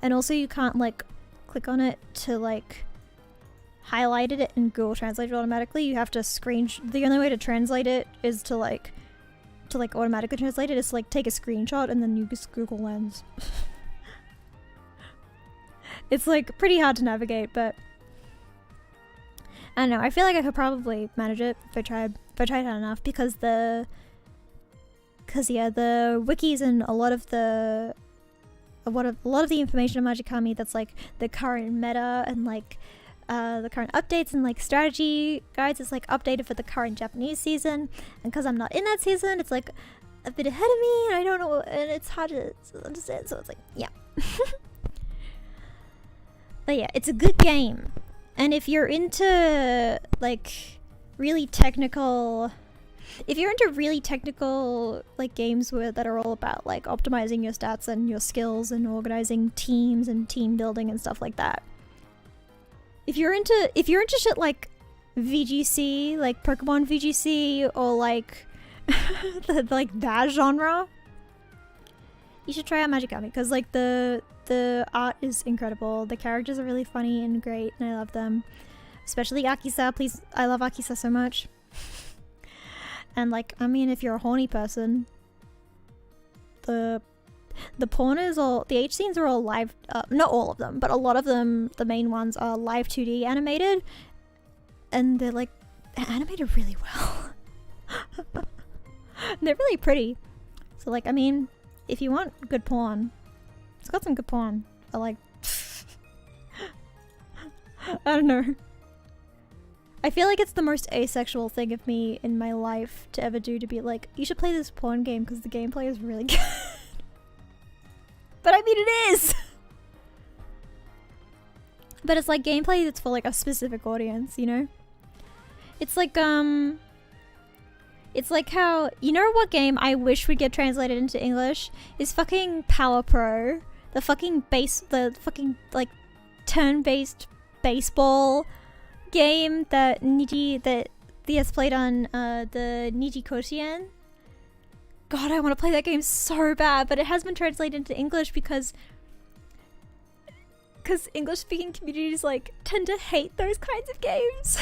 A: And also you can't like click on it to like highlighted it and Google Translate it automatically. You have to the only way to translate it is to automatically translate it is to like take a screenshot and then you just Google Lens. It's like pretty hard to navigate, but I don't know, I feel like I could probably manage it if I tried hard enough, because the wikis and a lot of the information on Magikami that's like the current meta and like the current updates and like strategy guides is like updated for the current Japanese season, and because I'm not in that season, it's like a bit ahead of me and I don't know, and it's hard to understand, so it's like, yeah. But yeah, it's a good game, and if you're into like really technical like games that are all about like optimizing your stats and your skills and organizing teams and team building and stuff like that, if you're into shit like VGC, like Pokemon VGC, or like that genre, you should try out Magikami, because like the art is incredible, the characters are really funny and great, and I love them, especially Akisa. Please, I love Akisa so much. And like, I mean, if you're a horny person, the pornos or the H scenes are all live, not all of them, but a lot of them, the main ones, are live 2D animated, and they're like animated really well. They're really pretty. So like, I mean, if you want good porn, it's got some good porn. I like I don't know. I feel like it's the most asexual thing of me in my life to ever do, to be like, you should play this porn game because the gameplay is really good. But I mean, it is! But it's like gameplay that's for like a specific audience, you know? It's like how, you know what game I wish would get translated into English? Is fucking Power Pro. The fucking like turn-based baseball game that Thea's played on the Niji Koshien. God, I want to play that game so bad, but it has been translated into English because English-speaking communities like tend to hate those kinds of games.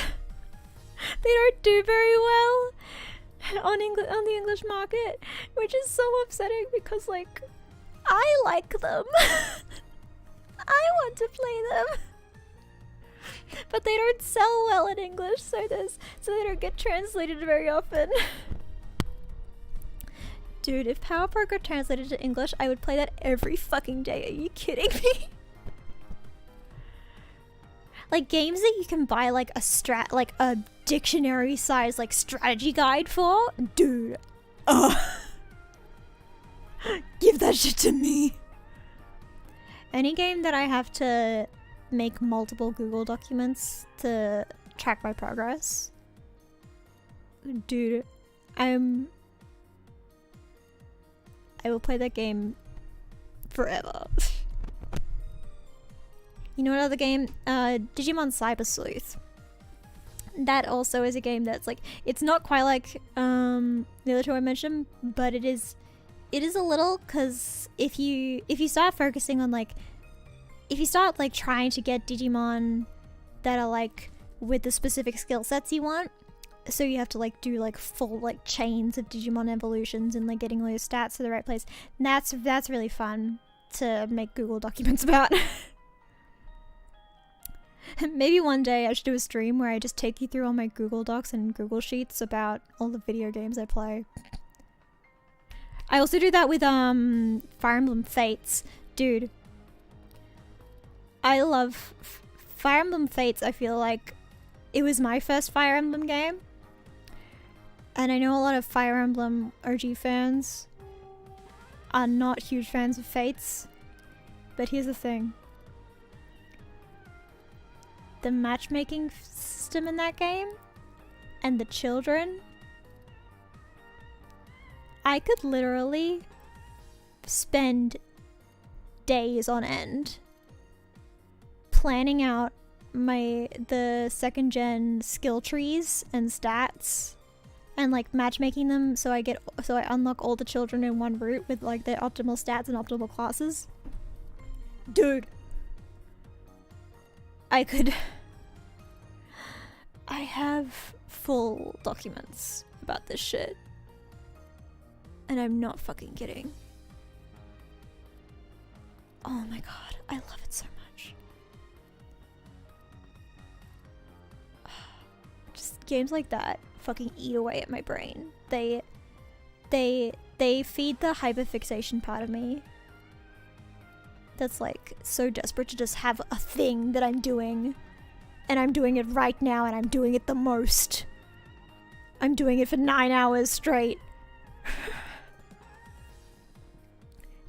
A: They don't do very well on the English market, which is so upsetting because like I like them. I want to play them. But they don't sell well in English, so they don't get translated very often. Dude, if Power Pro got translated to English, I would play that every fucking day. Are you kidding me? Like games that you can buy like a dictionary size like strategy guide for? Dude. Give that shit to me. Any game that I have to make multiple Google documents to track my progress, dude, I will play that game forever. You know what other game? Digimon Cyber Sleuth. That also is a game that's like, it's not quite like the other two I mentioned, but it is a little, because if you start focusing on like, if you start like trying to get Digimon that are like with the specific skill sets you want, so you have to like do like full like chains of Digimon evolutions and like getting all your stats to the right place, that's really fun to make Google documents about. Maybe one day I should do a stream where I just take you through all my Google Docs and Google Sheets about all the video games I play. I also do that with Fire Emblem Fates. Dude, I love Fire Emblem Fates. I feel like it was my first Fire Emblem game, and I know a lot of Fire Emblem OG fans are not huge fans of Fates, but here's the thing. The matchmaking system in that game and the children I could literally spend days on end planning out the second gen skill trees and stats and like matchmaking them so I unlock all the children in one route with like their optimal stats and optimal classes. Dude, I have full documents about this shit. And I'm not fucking kidding. Oh my god, I love it so much. Just games like that fucking eat away at my brain. They feed the hyperfixation part of me that's like so desperate to just have a thing that I'm doing, and I'm doing it right now, and I'm doing it the most. I'm doing it for 9 hours straight.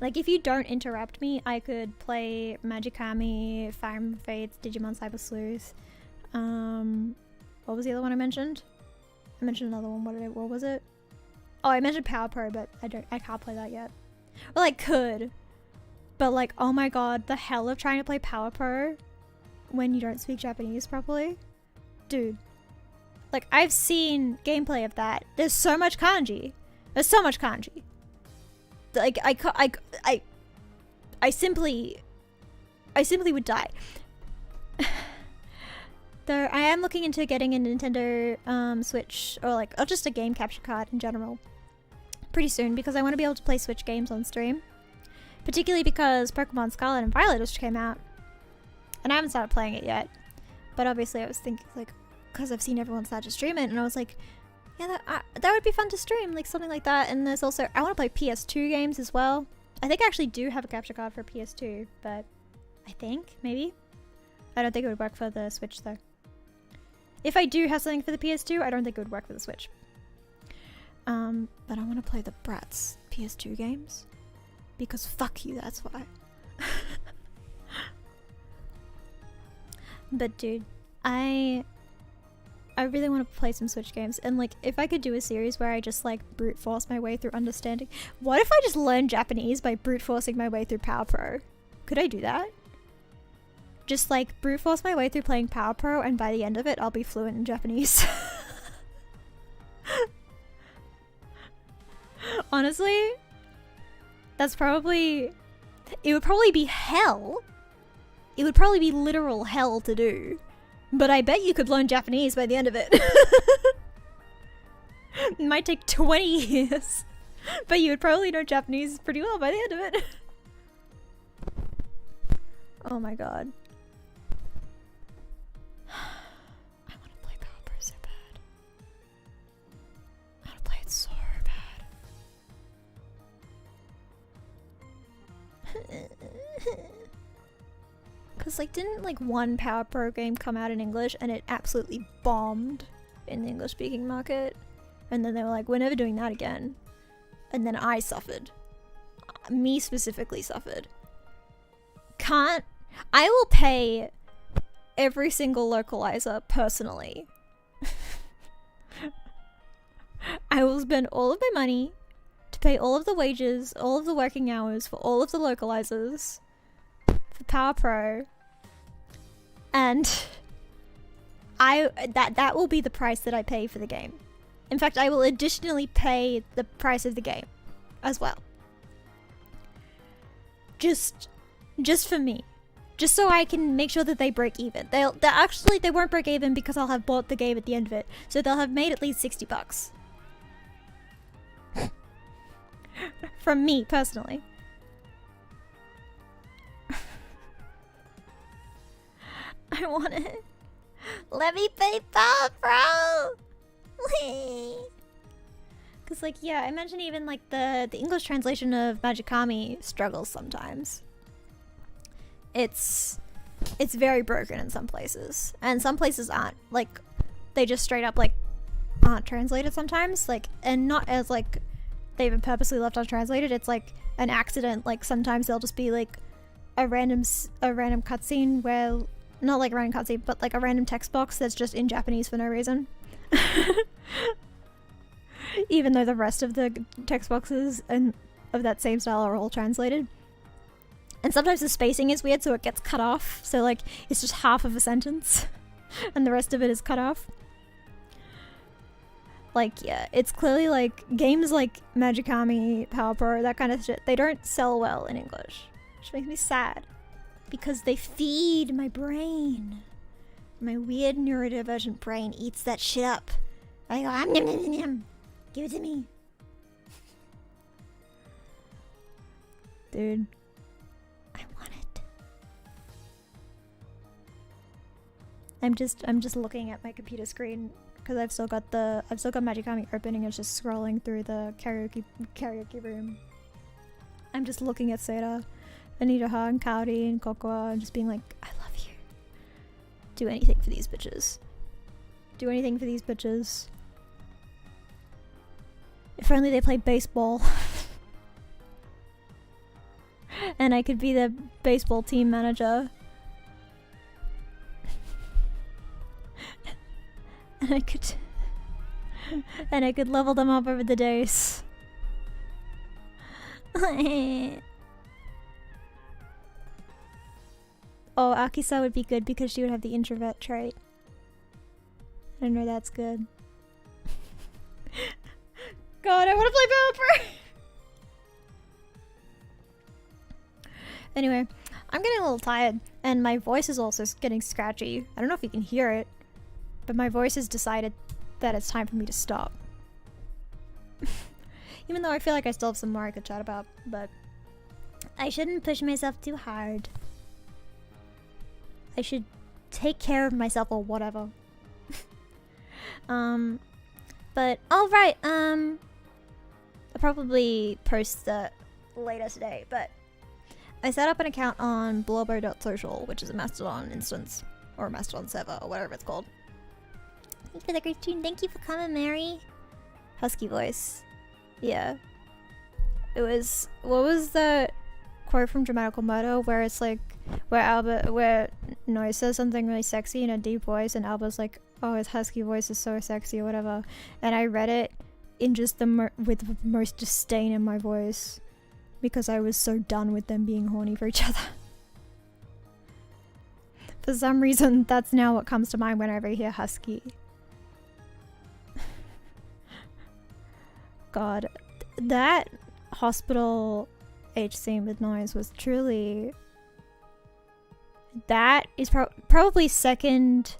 A: Like, if you don't interrupt me, I could play Magikami, Fire Emblem Fates, Digimon Cyber Sleuth. What was the other one I mentioned? I mentioned another one. What was it? Oh, I mentioned Power Pro, but I can't play that yet. Well, I could, but like, oh my god, the hell of trying to play Power Pro when you don't speak Japanese properly, dude. Like, I've seen gameplay of that. There's so much kanji. There's so much kanji. Like, I simply would die. Though I am looking into getting a Nintendo Switch or just a game capture card in general pretty soon, because I want to be able to play Switch games on stream. Particularly because Pokemon Scarlet and Violet just came out, and I haven't started playing it yet. But obviously I was thinking, like, because I've seen everyone start to stream it, and I was like, yeah, that would be fun to stream, like something like that. And there's also, I want to play PS2 games as well. I think I actually do have a capture card for PS2, but I think, maybe. I don't think it would work for the Switch though. If I do have something for the PS2, I don't think it would work for the Switch. But I want to play the Bratz PS2 games, because fuck you, that's why. But dude, I really want to play some Switch games, and like, if I could do a series where I just like brute force my way through understanding. What if I just learn Japanese by brute forcing my way through Power Pro? Could I do that? Just like brute force my way through playing Power Pro, and by the end of it I'll be fluent in Japanese. Honestly, that's probably, it would probably be hell. It would probably be literal hell to do. But I bet you could learn Japanese by the end of it. It might take 20 years. But you would probably know Japanese pretty well by the end of it. Oh my god. I want to play Power Pro so bad. I want to play it so bad. Because, like, didn't, like, one Power Pro game come out in English and it absolutely bombed in the English-speaking market? And then they were like, we're never doing that again. And then I suffered. Me specifically suffered. I will pay every single localizer personally. I will spend all of my money to pay all of the wages, all of the working hours for all of the localizers for Power Pro. And that will be the price that I pay for the game. In fact, I will additionally pay the price of the game as well. Just for me. Just so I can make sure that they break even. They won't break even because I'll have bought the game at the end of it. So they'll have made at least $60. From me, personally. I want it. Let me pay Power Pro! Because, like, yeah, I mentioned even, like, the English translation of Magikami struggles sometimes. It's very broken in some places. And some places aren't. Like, they just straight up, like, aren't translated sometimes. Like, and not as, like, they've been purposely left untranslated. It's, like, an accident. Like, sometimes they'll just be, like, a random cutscene where... Not like a random cutscene, but like a random text box that's just in Japanese for no reason. Even though the rest of the text boxes and of that same style are all translated. And sometimes the spacing is weird, so it gets cut off. So like, it's just half of a sentence and the rest of it is cut off. Like, yeah, it's clearly like, games like Magikami, Power Pro, that kind of shit, they don't sell well in English. Which makes me sad. Because they feed my brain. My weird neurodivergent brain eats that shit up. I go, nom, nom, nom, nom. Give it to me. Dude. I want it. I'm just looking at my computer screen because I've still got Magikami opening. It's just scrolling through the karaoke room. I'm just looking at 𝓹𝓸𝓻𝓷 and 𝓹𝓸𝓻𝓷 and Cocoa and just being like, I love you. Do anything for these bitches. Do anything for these bitches. If only they played baseball. And I could be the baseball team manager. and I could level them up over the days. Oh, Akisa would be good because she would have the introvert trait. I know that's good. God, I want to play Power. Anyway, I'm getting a little tired, and my voice is also getting scratchy. I don't know if you can hear it, but my voice has decided that it's time for me to stop. Even though I feel like I still have some more I could chat about, but I shouldn't push myself too hard. I should take care of myself or whatever. But alright, I'll probably post that later today, but I set up an account on 𝓹𝓸𝓻𝓷, which is a Mastodon instance, or a Mastodon server, or whatever it's called. Thank you for the great tune. Thank you for coming, Mary. Husky voice. Yeah. It was, what was the quote from Dramatical Murder where it's like, where Noise says something really sexy in a deep voice and Alba's like, oh, his husky voice is so sexy or whatever. And I read it in just with the most disdain in my voice because I was so done with them being horny for each other. For some reason, that's now what comes to mind whenever I hear husky. God, that hospital H scene with Noise was truly... That is probably second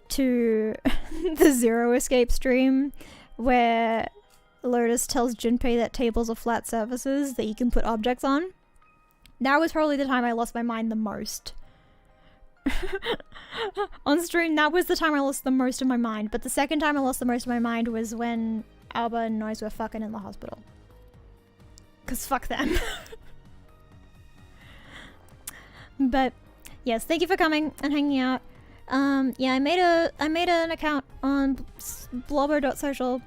A: to the Zero Escape stream where Lotus tells Junpei that tables are flat surfaces that you can put objects on. That was probably the time I lost my mind the most. On stream, that was the time I lost the most of my mind. But the second time I lost the most of my mind was when Alba and Noise were fucking in the hospital. Cause fuck them. But yes, thank you for coming and hanging out. Yeah, I made an account on 𝓹𝓸𝓻𝓷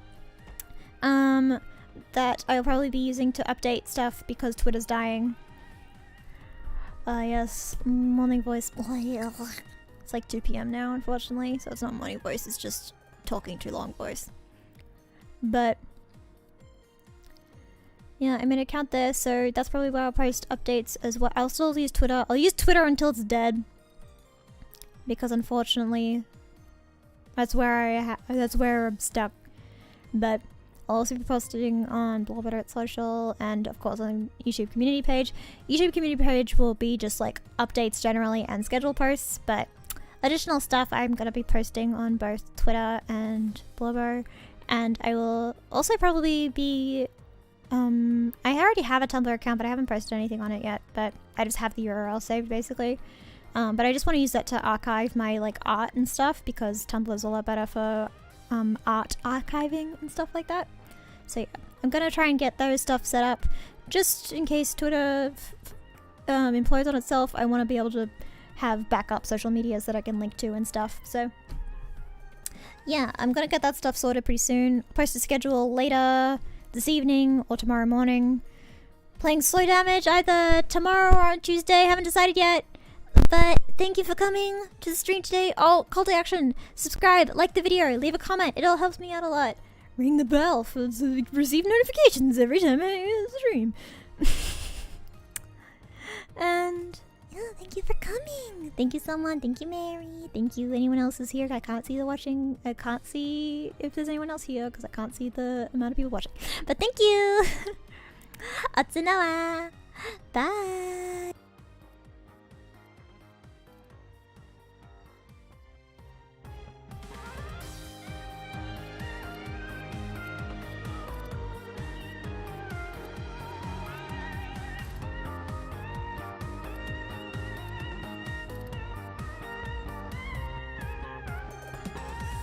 A: that I'll probably be using to update stuff because Twitter's dying. Yes, morning voice. It's like 2 PM now, unfortunately, so it's not morning voice, it's just talking too long voice. But yeah, I made an account there, so that's probably where I'll post updates as well. I'll still use Twitter. I'll use Twitter until it's dead. Because unfortunately, that's where I'm stuck. But I'll also be posting on 𝓹𝓸𝓻𝓷 and of course on YouTube community page. YouTube community page will be just like updates generally and schedule posts, but additional stuff I'm going to be posting on both Twitter and 𝓹𝓸𝓻. And I will also probably be... I already have a Tumblr account, but I haven't posted anything on it yet, but I just have the URL saved basically. But I just want to use that to archive my like art and stuff because Tumblr's a lot better for art archiving and stuff like that. So yeah, I'm gonna try and get those stuff set up just in case Twitter implodes on itself. I want to be able to have backup social medias that I can link to and stuff. So yeah, I'm gonna get that stuff sorted pretty soon. Post a schedule later this evening or tomorrow morning. Playing Slow Damage either tomorrow or on Tuesday, haven't decided yet. But thank you for coming to the stream today. Oh, call to action. Subscribe, like the video, leave a comment. It all helps me out a lot. ring the bell to receive notifications every time I stream. And yeah, thank you for coming. Thank you, someone. Thank you, Mary. Thank you, anyone else who's here. I can't see the watching. I can't see if there's anyone else here because I can't see the amount of people watching. But thank you. Otsunawa. Bye.